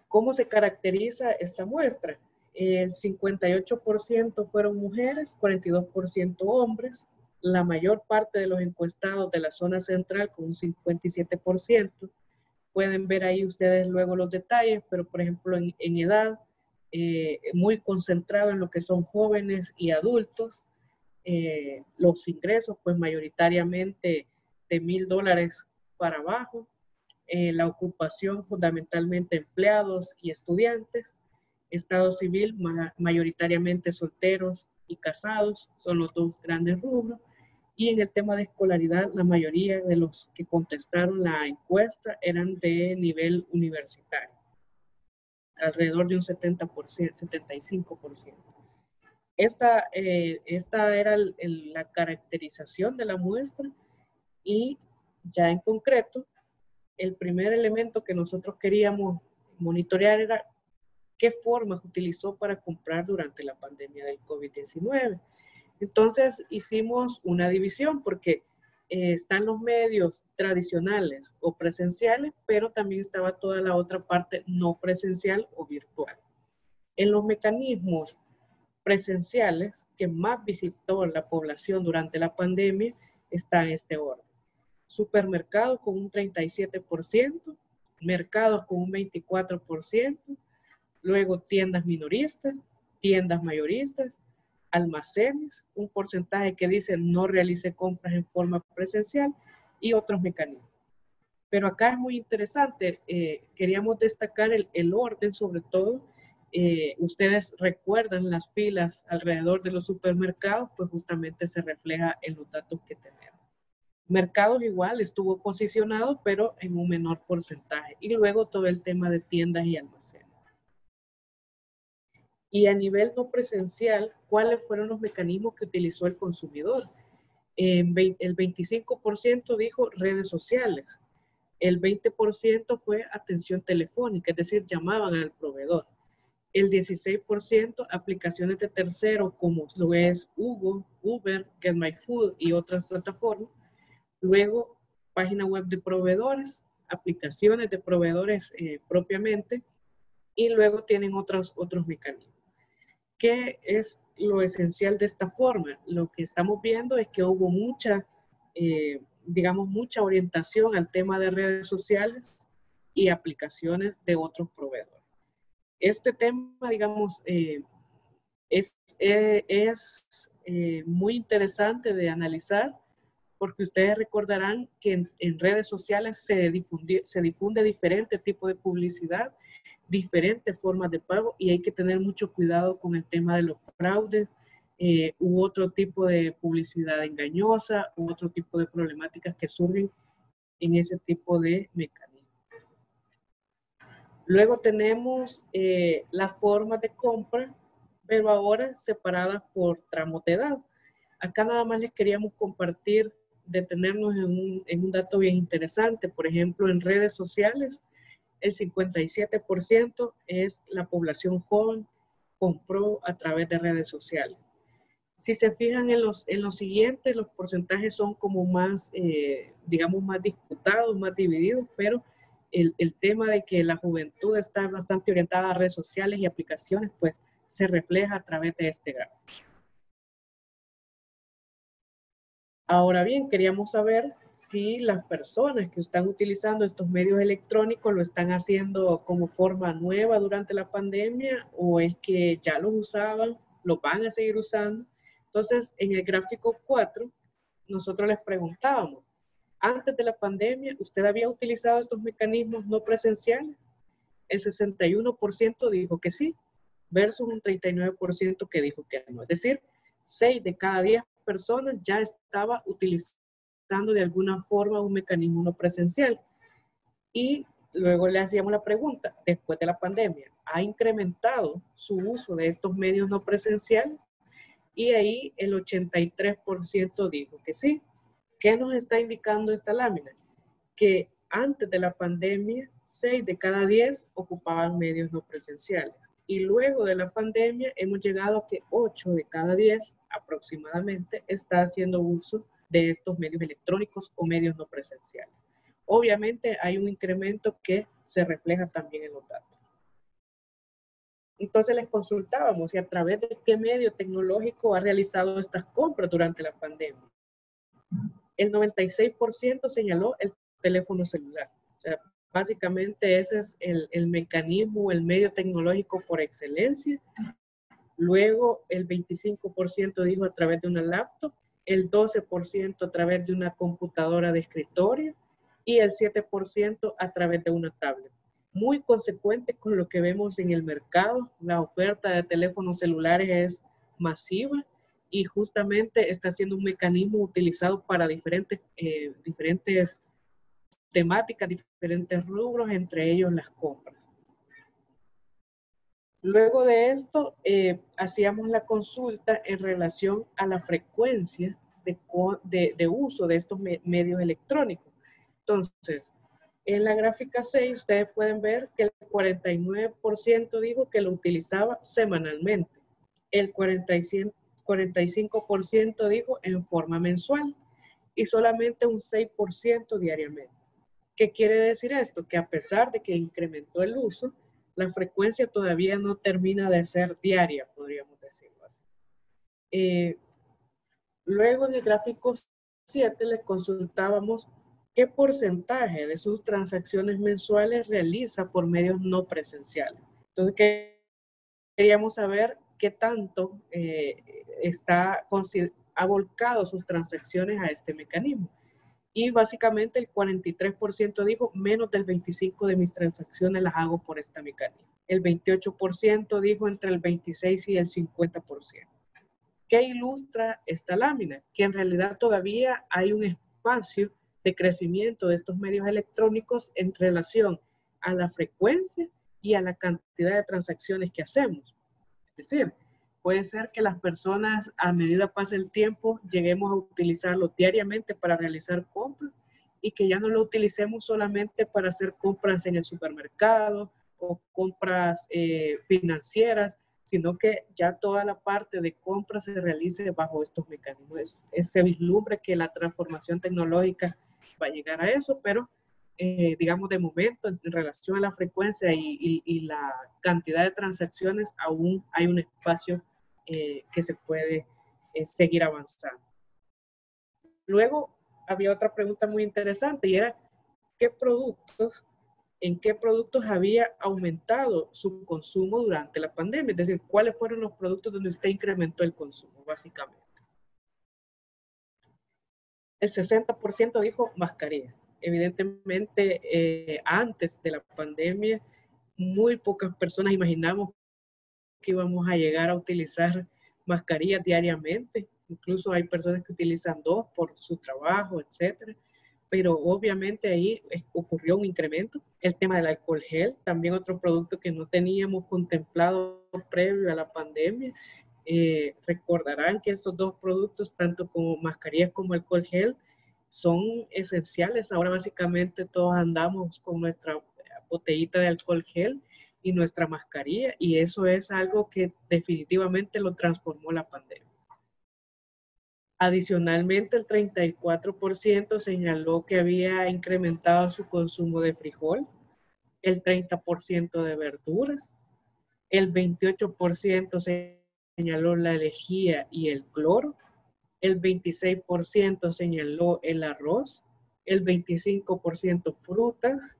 ¿Cómo se caracteriza esta muestra? El 58% fueron mujeres, 42% hombres, la mayor parte de los encuestados de la zona central con un 57%. Pueden ver ahí ustedes luego los detalles, pero por ejemplo en edad, muy concentrado en lo que son jóvenes y adultos. Los ingresos, pues mayoritariamente de $1,000 para abajo. la ocupación fundamentalmente empleados y estudiantes, estado civil mayoritariamente solteros y casados, son los dos grandes rubros, y en el tema de escolaridad la mayoría de los que contestaron la encuesta eran de nivel universitario, alrededor de un 70%, 75%. Esta era la caracterización de la muestra y ya en concreto, el primer elemento que nosotros queríamos monitorear era qué formas utilizó para comprar durante la pandemia del COVID-19. Entonces hicimos una división porque están los medios tradicionales o presenciales, pero también estaba toda la otra parte no presencial o virtual. En los mecanismos presenciales que más visitó la población durante la pandemia está en este orden. Supermercados con un 37%, mercados con un 24%, luego tiendas minoristas, tiendas mayoristas, almacenes, un porcentaje que dice no realice compras en forma presencial y otros mecanismos. Pero acá es muy interesante, queríamos destacar el orden sobre todo. Ustedes recuerdan las filas alrededor de los supermercados, pues justamente se refleja en los datos que tenemos. Mercados igual estuvo posicionado, pero en un menor porcentaje. Y luego todo el tema de tiendas y almacenes. Y a nivel no presencial, ¿cuáles fueron los mecanismos que utilizó el consumidor? El 25% dijo redes sociales. El 20% fue atención telefónica, es decir, llamaban al proveedor. El 16% aplicaciones de terceros como lo es Hugo, Uber, Get My Food y otras plataformas. Luego, página web de proveedores, aplicaciones de proveedores propiamente, y luego tienen otros mecanismos. ¿Qué es lo esencial de esta forma? Lo que estamos viendo es que hubo mucha orientación al tema de redes sociales y aplicaciones de otros proveedores. Este tema, digamos, es muy interesante de analizar porque ustedes recordarán que en redes sociales se difunde diferente tipo de publicidad, diferentes formas de pago y hay que tener mucho cuidado con el tema de los fraudes u otro tipo de publicidad engañosa u otro tipo de problemáticas que surgen en ese tipo de mecanismos. Luego tenemos las formas de compra, pero ahora separadas por tramos de edad. Acá nada más les queríamos compartir, detenernos en un dato bien interesante. Por ejemplo, en redes sociales, el 57% es la población joven compró a través de redes sociales. Si se fijan en los siguientes, los porcentajes son como más, digamos, más disputados, más divididos, pero el tema de que la juventud está bastante orientada a redes sociales y aplicaciones, pues se refleja a través de este gráfico. Ahora bien, queríamos saber si las personas que están utilizando estos medios electrónicos lo están haciendo como forma nueva durante la pandemia o es que ya los usaban, los van a seguir usando. Entonces, en el gráfico 4, nosotros les preguntábamos, antes de la pandemia, ¿usted había utilizado estos mecanismos no presenciales? El 61% dijo que sí, versus un 39% que dijo que no. Es decir, 6 de cada 10 personas ya estaba utilizando de alguna forma un mecanismo no presencial. Y luego le hacíamos la pregunta, después de la pandemia, ¿ha incrementado su uso de estos medios no presenciales? Y ahí el 83% dijo que sí. ¿Qué nos está indicando esta lámina? Que antes de la pandemia, 6 de cada 10 ocupaban medios no presenciales. Y luego de la pandemia hemos llegado a que 8 de cada 10 aproximadamente está haciendo uso de estos medios electrónicos o medios no presenciales. Obviamente hay un incremento que se refleja también en los datos. Entonces les consultábamos si a través de qué medio tecnológico ha realizado estas compras durante la pandemia. El 96% señaló el teléfono celular. O sea, básicamente ese es el mecanismo, el medio tecnológico por excelencia. Luego el 25% dijo a través de una laptop, el 12% a través de una computadora de escritorio y el 7% a través de una tablet. Muy consecuente con lo que vemos en el mercado. La oferta de teléfonos celulares es masiva y justamente está siendo un mecanismo utilizado para diferentes temáticas, diferentes rubros, entre ellos las compras. Luego de esto, hacíamos la consulta en relación a la frecuencia de uso de estos medios electrónicos. Entonces, en la gráfica 6, ustedes pueden ver que el 49% dijo que lo utilizaba semanalmente. El 45% dijo en forma mensual y solamente un 6% diariamente. ¿Qué quiere decir esto? Que a pesar de que incrementó el uso, la frecuencia todavía no termina de ser diaria, podríamos decirlo así. Luego en el gráfico 7 les consultábamos qué porcentaje de sus transacciones mensuales realiza por medios no presenciales. Entonces queríamos saber qué tanto ha volcado sus transacciones a este mecanismo. Y básicamente el 43% dijo, menos del 25% de mis transacciones las hago por esta mecanismo. El 28% dijo entre el 26% y el 50%. ¿Qué ilustra esta lámina? Que en realidad todavía hay un espacio de crecimiento de estos medios electrónicos en relación a la frecuencia y a la cantidad de transacciones que hacemos. Es decir, puede ser que las personas, a medida que pase el tiempo, lleguemos a utilizarlo diariamente para realizar compras y que ya no lo utilicemos solamente para hacer compras en el supermercado o compras financieras, sino que ya toda la parte de compras se realice bajo estos mecanismos. Se vislumbra que la transformación tecnológica va a llegar a eso, pero digamos de momento en relación a la frecuencia y la cantidad de transacciones, aún hay un espacio que se puede seguir avanzando. Luego había otra pregunta muy interesante y era en qué productos había aumentado su consumo durante la pandemia, es decir, cuáles fueron los productos donde usted incrementó el consumo, básicamente. El 60% dijo mascarilla. Evidentemente, antes de la pandemia, muy pocas personas imaginamos que íbamos a llegar a utilizar mascarillas diariamente. Incluso hay personas que utilizan 2 por su trabajo, etcétera. Pero obviamente ahí ocurrió un incremento. El tema del alcohol gel, también otro producto que no teníamos contemplado previo a la pandemia. Recordarán que estos 2 productos, tanto como mascarillas como alcohol gel, son esenciales. Ahora básicamente todos andamos con nuestra botellita de alcohol gel y nuestra mascarilla, y eso es algo que definitivamente lo transformó la pandemia. Adicionalmente, el 34% señaló que había incrementado su consumo de frijol, el 30% de verduras, el 28% señaló la lejía y el cloro, el 26% señaló el arroz, el 25% frutas,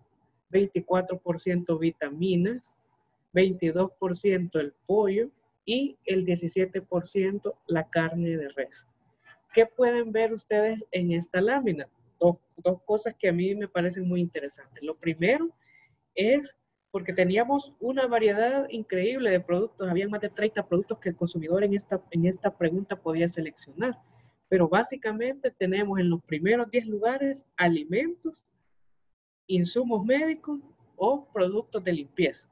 24% vitaminas, 22% el pollo y el 17% la carne de res. ¿Qué pueden ver ustedes en esta lámina? Dos cosas que a mí me parecen muy interesantes. Lo primero es porque teníamos una variedad increíble de productos, había más de 30 productos que el consumidor en esta pregunta podía seleccionar, pero básicamente tenemos en los primeros 10 lugares alimentos, insumos médicos o productos de limpieza.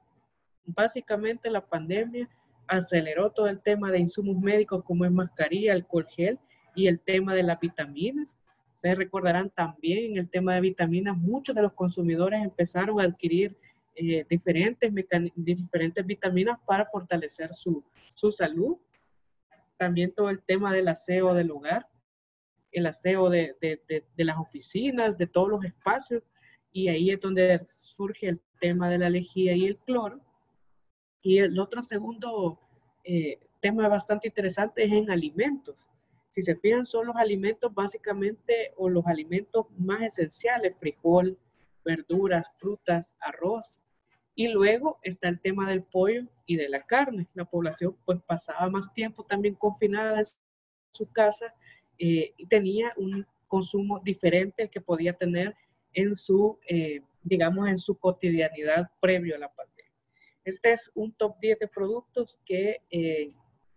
Básicamente la pandemia aceleró todo el tema de insumos médicos como es mascarilla, alcohol gel y el tema de las vitaminas. Ustedes recordarán también en el tema de vitaminas, muchos de los consumidores empezaron a adquirir diferentes vitaminas para fortalecer su salud. También todo el tema del aseo del hogar, el aseo de las oficinas, de todos los espacios, y ahí es donde surge el tema de la lejía y el cloro. Y el otro segundo tema bastante interesante es en alimentos. Si se fijan, son los alimentos básicamente o los alimentos más esenciales, frijol, verduras, frutas, arroz. Y luego está el tema del pollo y de la carne. La población pues pasaba más tiempo también confinada en su casa y tenía un consumo diferente al que podía tener en su, digamos, en su cotidianidad previo a la pandemia. Este es un top 10 de productos que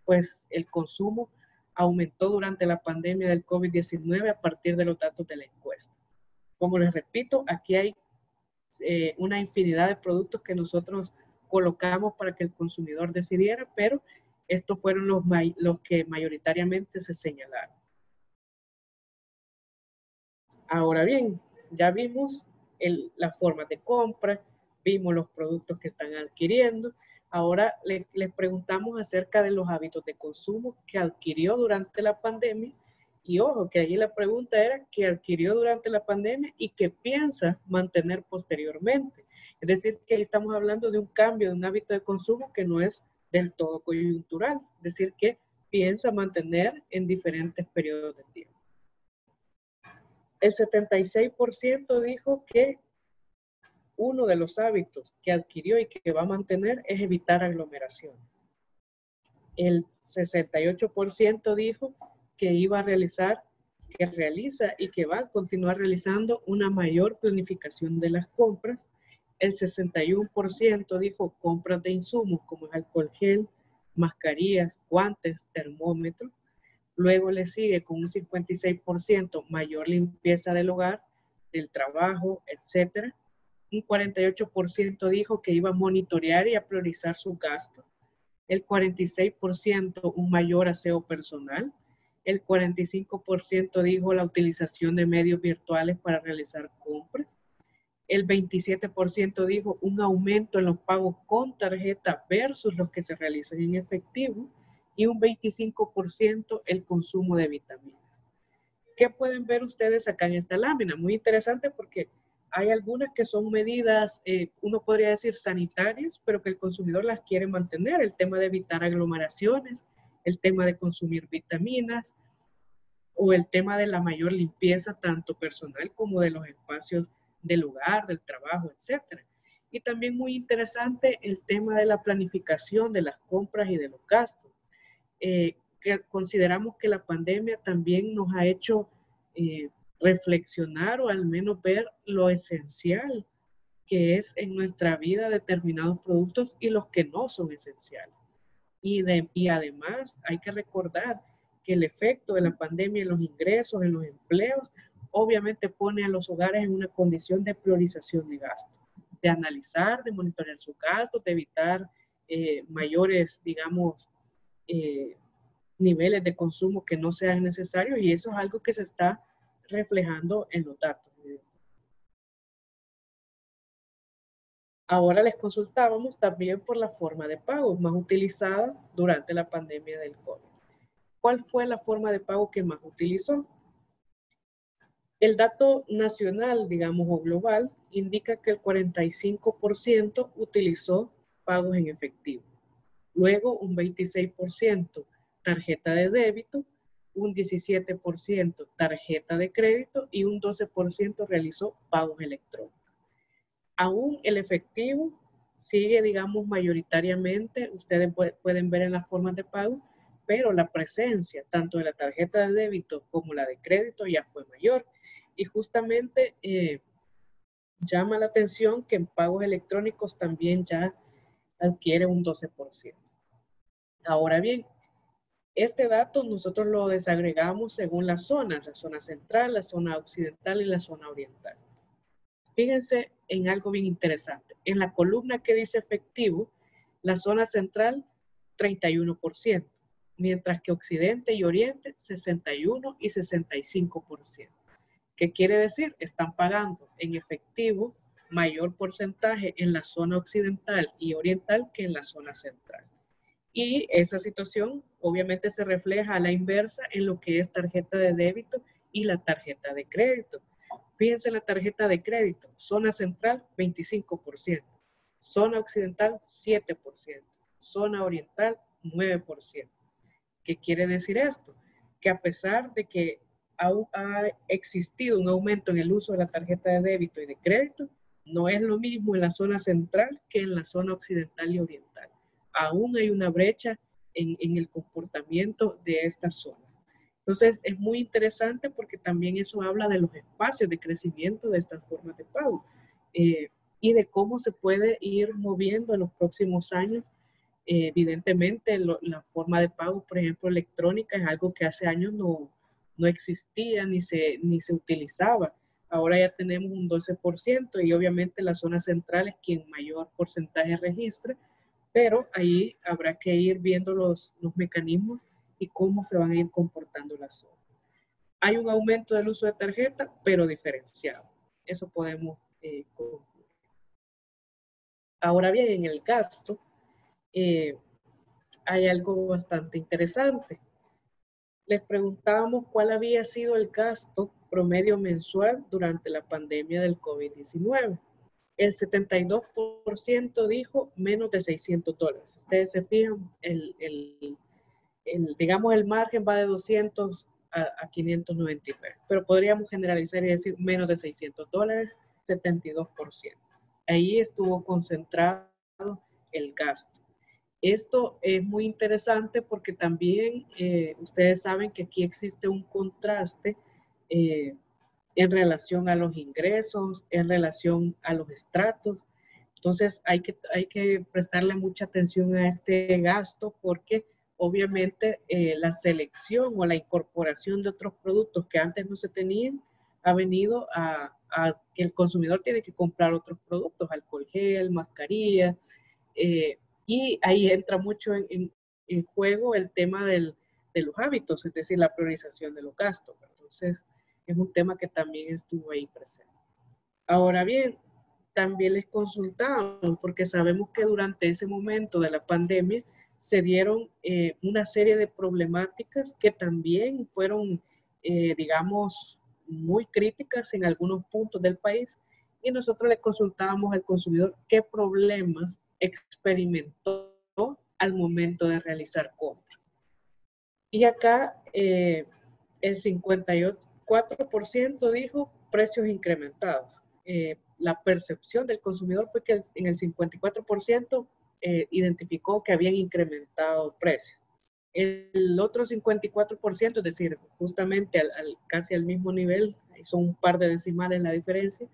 pues el consumo aumentó durante la pandemia del COVID-19 a partir de los datos de la encuesta. Como les repito, aquí hay una infinidad de productos que nosotros colocamos para que el consumidor decidiera, pero estos fueron los que mayoritariamente se señalaron. Ahora bien, ya vimos la forma de compra, vimos los productos que están adquiriendo. Ahora les preguntamos acerca de los hábitos de consumo que adquirió durante la pandemia. Y ojo, que allí la pregunta era qué adquirió durante la pandemia y qué piensa mantener posteriormente. Es decir, que ahí estamos hablando de un cambio de un hábito de consumo que no es del todo coyuntural. Es decir, que piensa mantener en diferentes periodos de tiempo. El 76% dijo que uno de los hábitos que adquirió y que va a mantener es evitar aglomeración. El 68% dijo que iba a realizar, que realiza y que va a continuar realizando una mayor planificación de las compras. El 61% dijo compras de insumos como alcohol gel, mascarillas, guantes, termómetros. Luego le sigue con un 56% mayor limpieza del hogar, del trabajo, etc. Un 48% dijo que iba a monitorear y a priorizar sus gastos. El 46% un mayor aseo personal. El 45% dijo la utilización de medios virtuales para realizar compras. El 27% dijo un aumento en los pagos con tarjeta versus los que se realizan en efectivo. Y un 25% el consumo de vitaminas. ¿Qué pueden ver ustedes acá en esta lámina? Muy interesante porque hay algunas que son medidas, uno podría decir sanitarias, pero que el consumidor las quiere mantener. El tema de evitar aglomeraciones, el tema de consumir vitaminas o el tema de la mayor limpieza tanto personal como de los espacios del hogar, del trabajo, etc. Y también muy interesante el tema de la planificación de las compras y de los gastos. Que consideramos que la pandemia también nos ha hecho reflexionar o al menos ver lo esencial que es en nuestra vida determinados productos y los que no son esenciales. Y además hay que recordar que el efecto de la pandemia en los ingresos, en los empleos, obviamente pone a los hogares en una condición de priorización de gastos, de analizar, de monitorear sus gastos, de evitar mayores, digamos, niveles de consumo que no sean necesarios, y eso es algo que se está reflejando en los datos. Ahora les consultábamos también por la forma de pago más utilizada durante la pandemia del COVID. ¿Cuál fue la forma de pago que más utilizó? El dato nacional, digamos, o global, indica que el 45% utilizó pagos en efectivo. Luego, un 26% tarjeta de débito, un 17% tarjeta de crédito y un 12% realizó pagos electrónicos. Aún el efectivo sigue, digamos, mayoritariamente, ustedes pueden ver en las formas de pago, pero la presencia tanto de la tarjeta de débito como la de crédito ya fue mayor. Y justamente llama la atención que en pagos electrónicos también ya adquiere un 12%. Ahora bien, este dato nosotros lo desagregamos según las zonas, la zona central, la zona occidental y la zona oriental. Fíjense en algo bien interesante. En la columna que dice efectivo, la zona central, 31%, mientras que occidente y oriente, 61 y 65%. ¿Qué quiere decir? Están pagando en efectivo mayor porcentaje en la zona occidental y oriental que en la zona central. Y esa situación obviamente se refleja a la inversa en lo que es tarjeta de débito y la tarjeta de crédito. Fíjense la tarjeta de crédito, zona central 25%, zona occidental 7%, zona oriental 9%. ¿Qué quiere decir esto? Que a pesar de que aún ha existido un aumento en el uso de la tarjeta de débito y de crédito, no es lo mismo en la zona central que en la zona occidental y oriental. Aún hay una brecha en el comportamiento de esta zona. Entonces, es muy interesante porque también eso habla de los espacios de crecimiento de estas formas de pago y de cómo se puede ir moviendo en los próximos años. Evidentemente, la forma de pago, por ejemplo, electrónica, es algo que hace años no existía ni se utilizaba. Ahora ya tenemos un 12% y obviamente la zona central es quien mayor porcentaje registra, pero ahí habrá que ir viendo los mecanismos y cómo se van a ir comportando las zonas. Hay un aumento del uso de tarjeta, pero diferenciado. Eso podemos concluir. Ahora bien, en el gasto hay algo bastante interesante. Les preguntábamos cuál había sido el gasto promedio mensual durante la pandemia del COVID-19. El 72% dijo menos de $600. Ustedes se fijan, digamos, el margen va de 200 a 599, pero podríamos generalizar y decir menos de $600, 72%. Ahí estuvo concentrado el gasto. Esto es muy interesante porque también ustedes saben que aquí existe un contraste en relación a los ingresos, en relación a los estratos. Entonces hay que prestarle mucha atención a este gasto porque obviamente la selección o la incorporación de otros productos que antes no se tenían ha venido a que el consumidor tiene que comprar otros productos, alcohol gel, mascarilla, y ahí entra mucho en juego el tema de los hábitos, es decir, la priorización de los gastos. Entonces, es un tema que también estuvo ahí presente. Ahora bien, también les consultamos, porque sabemos que durante ese momento de la pandemia se dieron una serie de problemáticas que también fueron, digamos, muy críticas en algunos puntos del país, y nosotros le consultábamos al consumidor qué problemas experimentó al momento de realizar compras. Y acá el 54% dijo precios incrementados. La percepción del consumidor fue que en el 54% identificó que habían incrementado precios. El otro 54%, es decir, justamente casi al mismo nivel, son un par de decimales la diferencia,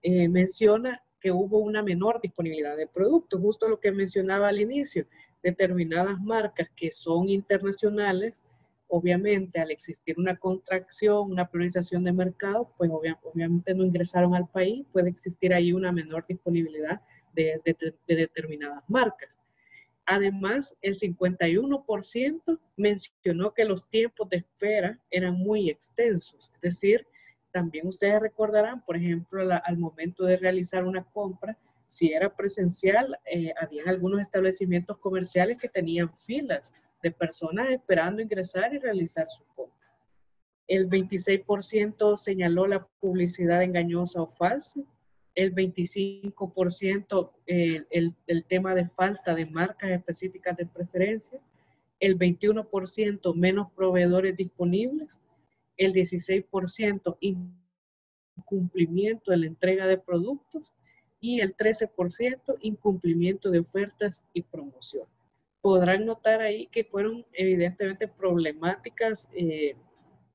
menciona que hubo una menor disponibilidad de productos, justo lo que mencionaba al inicio, determinadas marcas que son internacionales, obviamente al existir una contracción, una priorización de mercado, pues obviamente no ingresaron al país, puede existir ahí una menor disponibilidad de determinadas marcas. Además, el 51% mencionó que los tiempos de espera eran muy extensos, es decir, también ustedes recordarán, por ejemplo, al momento de realizar una compra, si era presencial, habían algunos establecimientos comerciales que tenían filas de personas esperando ingresar y realizar su compra. El 26% señaló la publicidad engañosa o falsa. El 25% el tema de falta de marcas específicas de preferencia. El 21% menos proveedores disponibles. El 16% incumplimiento de la entrega de productos y el 13% incumplimiento de ofertas y promoción. Podrán notar ahí que fueron evidentemente problemáticas,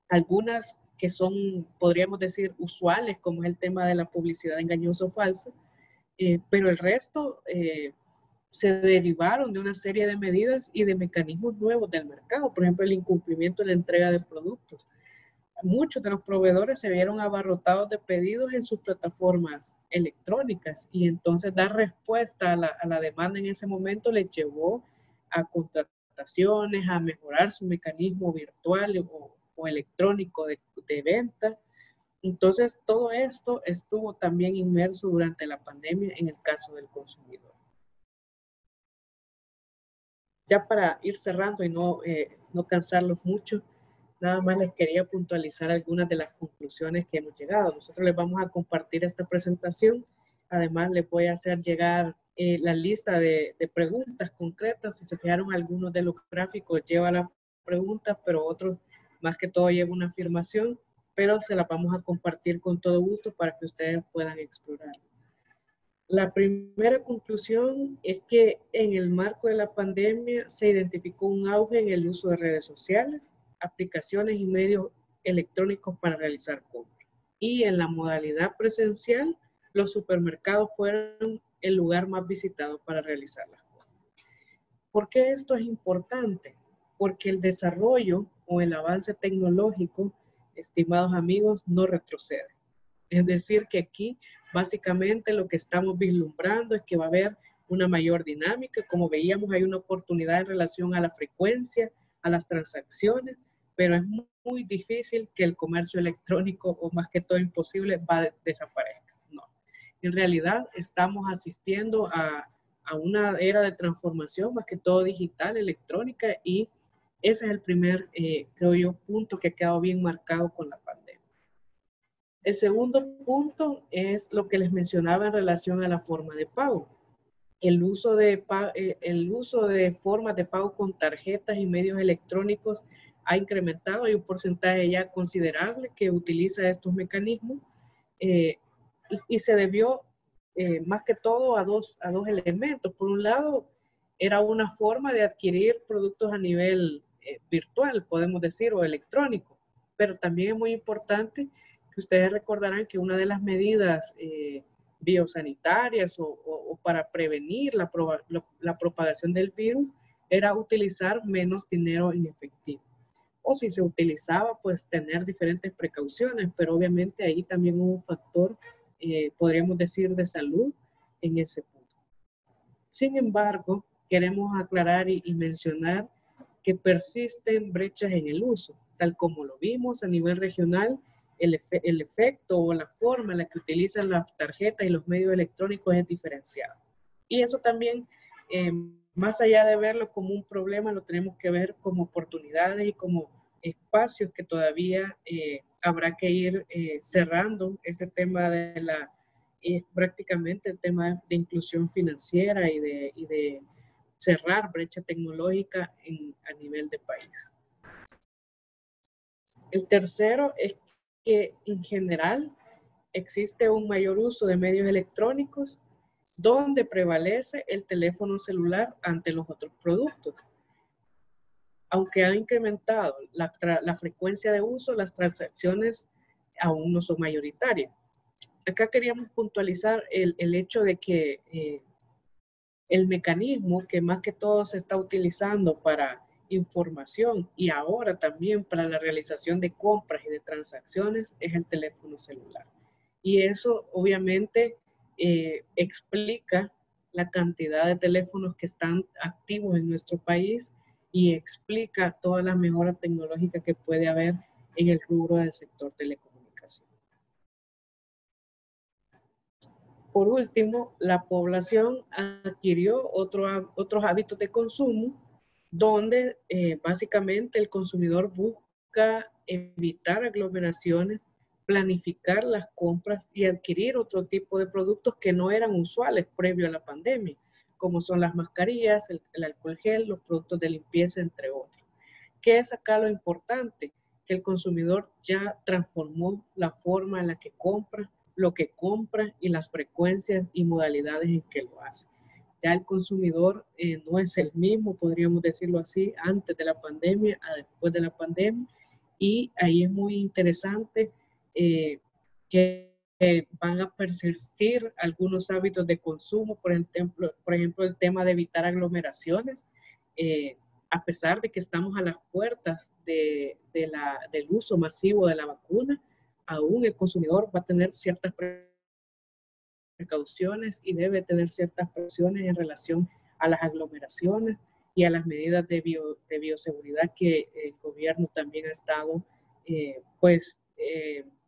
algunas que son, podríamos decir, usuales, como es el tema de la publicidad engañosa o falsa, pero el resto se derivaron de una serie de medidas y de mecanismos nuevos del mercado, por ejemplo, el incumplimiento de la entrega de productos. Muchos de los proveedores se vieron abarrotados de pedidos en sus plataformas electrónicas y entonces dar respuesta a la demanda en ese momento les llevó a contrataciones, a mejorar su mecanismo virtual o electrónico de venta. Entonces, todo esto estuvo también inmerso durante la pandemia en el caso del consumidor. Ya para ir cerrando y no cansarlos mucho, nada más les quería puntualizar algunas de las conclusiones que hemos llegado. Nosotros les vamos a compartir esta presentación. Además, les voy a hacer llegar la lista de preguntas concretas. Si se fijaron, algunos de los gráficos llevan las preguntas, pero otros más que todo llevan una afirmación, pero se las vamos a compartir con todo gusto para que ustedes puedan explorar. La primera conclusión es que en el marco de la pandemia se identificó un auge en el uso de redes sociales, aplicaciones y medios electrónicos para realizar compras. Y en la modalidad presencial, los supermercados fueron el lugar más visitado para realizar las compras. ¿Por qué esto es importante? Porque el desarrollo o el avance tecnológico, estimados amigos, no retrocede. Es decir, que aquí básicamente lo que estamos vislumbrando es que va a haber una mayor dinámica. Como veíamos, hay una oportunidad en relación a la frecuencia, a las transacciones, pero es muy difícil que el comercio electrónico, o más que todo imposible, desaparezca. No. En realidad estamos asistiendo a una era de transformación, más que todo digital, electrónica, y ese es el primer, creo yo, punto que ha quedado bien marcado con la pandemia. El segundo punto es lo que les mencionaba en relación a la forma de pago. El uso de formas de pago con tarjetas y medios electrónicos ha incrementado. Hay un porcentaje ya considerable que utiliza estos mecanismos y se debió más que todo a dos elementos. Por un lado, era una forma de adquirir productos a nivel virtual, podemos decir, o electrónico, pero también es muy importante que ustedes recordarán que una de las medidas biosanitarias o para prevenir la propagación del virus era utilizar menos dinero en efectivo. O si se utilizaba, pues tener diferentes precauciones, pero obviamente ahí también hubo un factor, podríamos decir, de salud en ese punto. Sin embargo, queremos aclarar y mencionar que persisten brechas en el uso, tal como lo vimos a nivel regional. El efecto o la forma en la que utilizan las tarjetas y los medios electrónicos es diferenciado. Y eso también, más allá de verlo como un problema, lo tenemos que ver como oportunidades y como espacios que todavía habrá que ir cerrando ese tema de prácticamente el tema de inclusión financiera y de cerrar brecha tecnológica a nivel de país. El tercero es que en general existe un mayor uso de medios electrónicos donde prevalece el teléfono celular ante los otros productos. Aunque ha incrementado la frecuencia de uso, las transacciones aún no son mayoritarias. Acá queríamos puntualizar el hecho de que el mecanismo que más que todo se está utilizando para información y ahora también para la realización de compras y de transacciones es el teléfono celular. Y eso obviamente explica la cantidad de teléfonos que están activos en nuestro país y explica todas las mejoras tecnológicas que puede haber en el rubro del sector telecomunicación. Por último, la población adquirió otros hábitos de consumo donde básicamente el consumidor busca evitar aglomeraciones, planificar las compras y adquirir otro tipo de productos que no eran usuales previo a la pandemia, como son las mascarillas, el alcohol gel, los productos de limpieza, entre otros. ¿Qué es acá lo importante? Que el consumidor ya transformó la forma en la que compra, lo que compra y las frecuencias y modalidades en que lo hace. Ya el consumidor no es el mismo, podríamos decirlo así, antes de la pandemia a después de la pandemia, y ahí es muy interesante que van a persistir algunos hábitos de consumo, por ejemplo el tema de evitar aglomeraciones, a pesar de que estamos a las puertas del uso masivo de la vacuna, aún el consumidor va a tener ciertas precauciones y debe tener ciertas precauciones en relación a las aglomeraciones y a las medidas de bioseguridad que el gobierno también ha estado,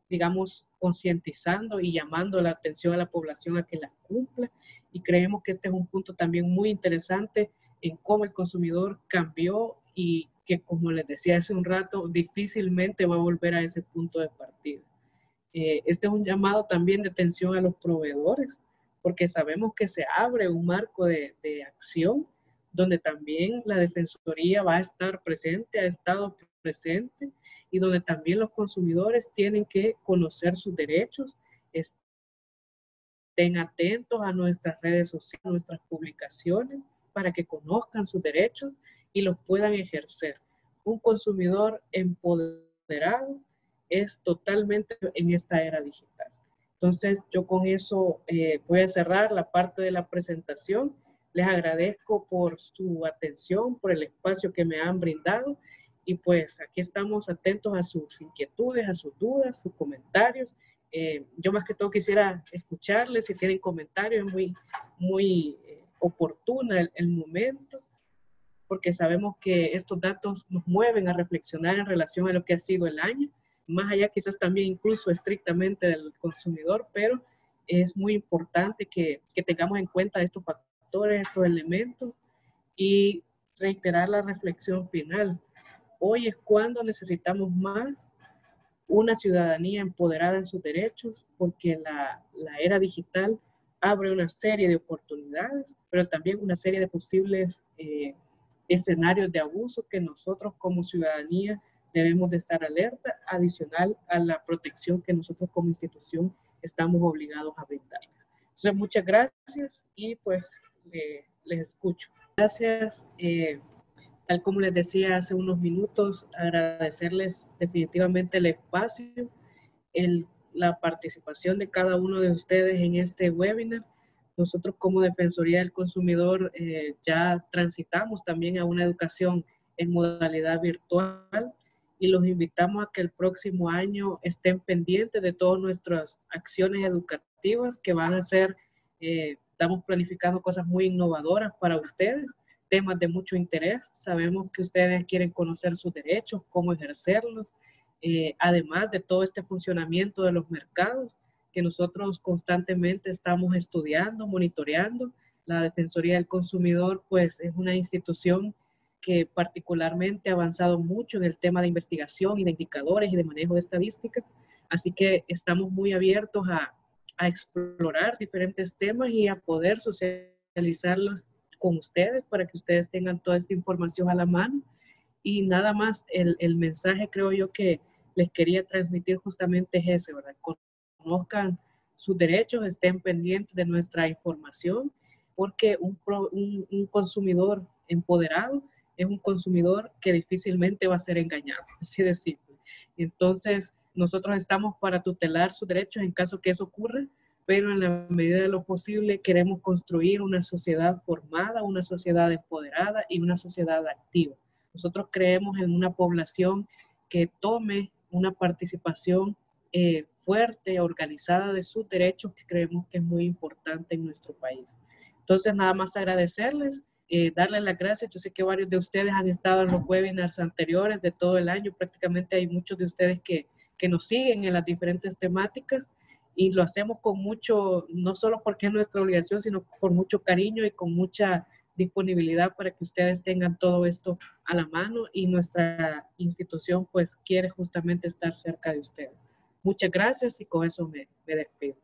digamos, concientizando y llamando la atención a la población a que las cumpla. Y creemos que este es un punto también muy interesante en cómo el consumidor cambió y que, como les decía hace un rato, difícilmente va a volver a ese punto de partida. Este es un llamado también de atención a los proveedores, porque sabemos que se abre un marco de acción donde también la Defensoría va a estar presente, ha estado presente, y donde también los consumidores tienen que conocer sus derechos, estén atentos a nuestras redes sociales, a nuestras publicaciones, para que conozcan sus derechos y los puedan ejercer. un consumidor empoderado es totalmente en esta era digital. Entonces, yo con eso voy a cerrar la parte de la presentación. Les agradezco por su atención, por el espacio que me han brindado y pues aquí estamos atentos a sus inquietudes, a sus dudas, sus comentarios. Yo más que todo quisiera escucharles si tienen comentarios, es muy oportuna el momento, porque sabemos que estos datos nos mueven a reflexionar en relación a lo que ha sido el año, más allá quizás también incluso estrictamente del consumidor, pero es muy importante que tengamos en cuenta estos factores, estos elementos y reiterar la reflexión final. Hoy es cuando necesitamos más una ciudadanía empoderada en sus derechos, porque la era digital abre una serie de oportunidades, pero también una serie de posibles escenarios de abuso que nosotros como ciudadanía debemos de estar alerta, adicional a la protección que nosotros como institución estamos obligados a brindarles. Entonces, muchas gracias y pues les escucho. Gracias. Tal como les decía hace unos minutos, agradecerles definitivamente el espacio, la participación de cada uno de ustedes en este webinar. Nosotros como Defensoría del Consumidor ya transitamos también a una educación en modalidad virtual y los invitamos a que el próximo año estén pendientes de todas nuestras acciones educativas que van a ser, estamos planificando cosas muy innovadoras para ustedes, temas de mucho interés. Sabemos que ustedes quieren conocer sus derechos, cómo ejercerlos, además de todo este funcionamiento de los mercados que nosotros constantemente estamos estudiando, monitoreando. La Defensoría del Consumidor pues es una institución que particularmente ha avanzado mucho en el tema de investigación y de indicadores y de manejo de estadísticas, así que estamos muy abiertos a explorar diferentes temas y a poder socializarlos con ustedes para que ustedes tengan toda esta información a la mano. Y nada más, el mensaje creo yo que les quería transmitir justamente es ese, ¿verdad? Conozcan sus derechos, estén pendientes de nuestra información, porque un consumidor empoderado es un consumidor que difícilmente va a ser engañado, así de simple. Entonces, nosotros estamos para tutelar sus derechos en caso que eso ocurra, pero en la medida de lo posible queremos construir una sociedad formada, una sociedad empoderada y una sociedad activa. Nosotros creemos en una población que tome una participación fuerte, organizada de sus derechos, que creemos que es muy importante en nuestro país. Entonces, nada más agradecerles, darles las gracias. Yo sé que varios de ustedes han estado en los webinars anteriores de todo el año. Prácticamente hay muchos de ustedes que nos siguen en las diferentes temáticas y lo hacemos con mucho, no solo porque es nuestra obligación, sino con mucho cariño y con mucha disponibilidad para que ustedes tengan todo esto a la mano y nuestra institución pues quiere justamente estar cerca de ustedes. Muchas gracias y con eso me despido.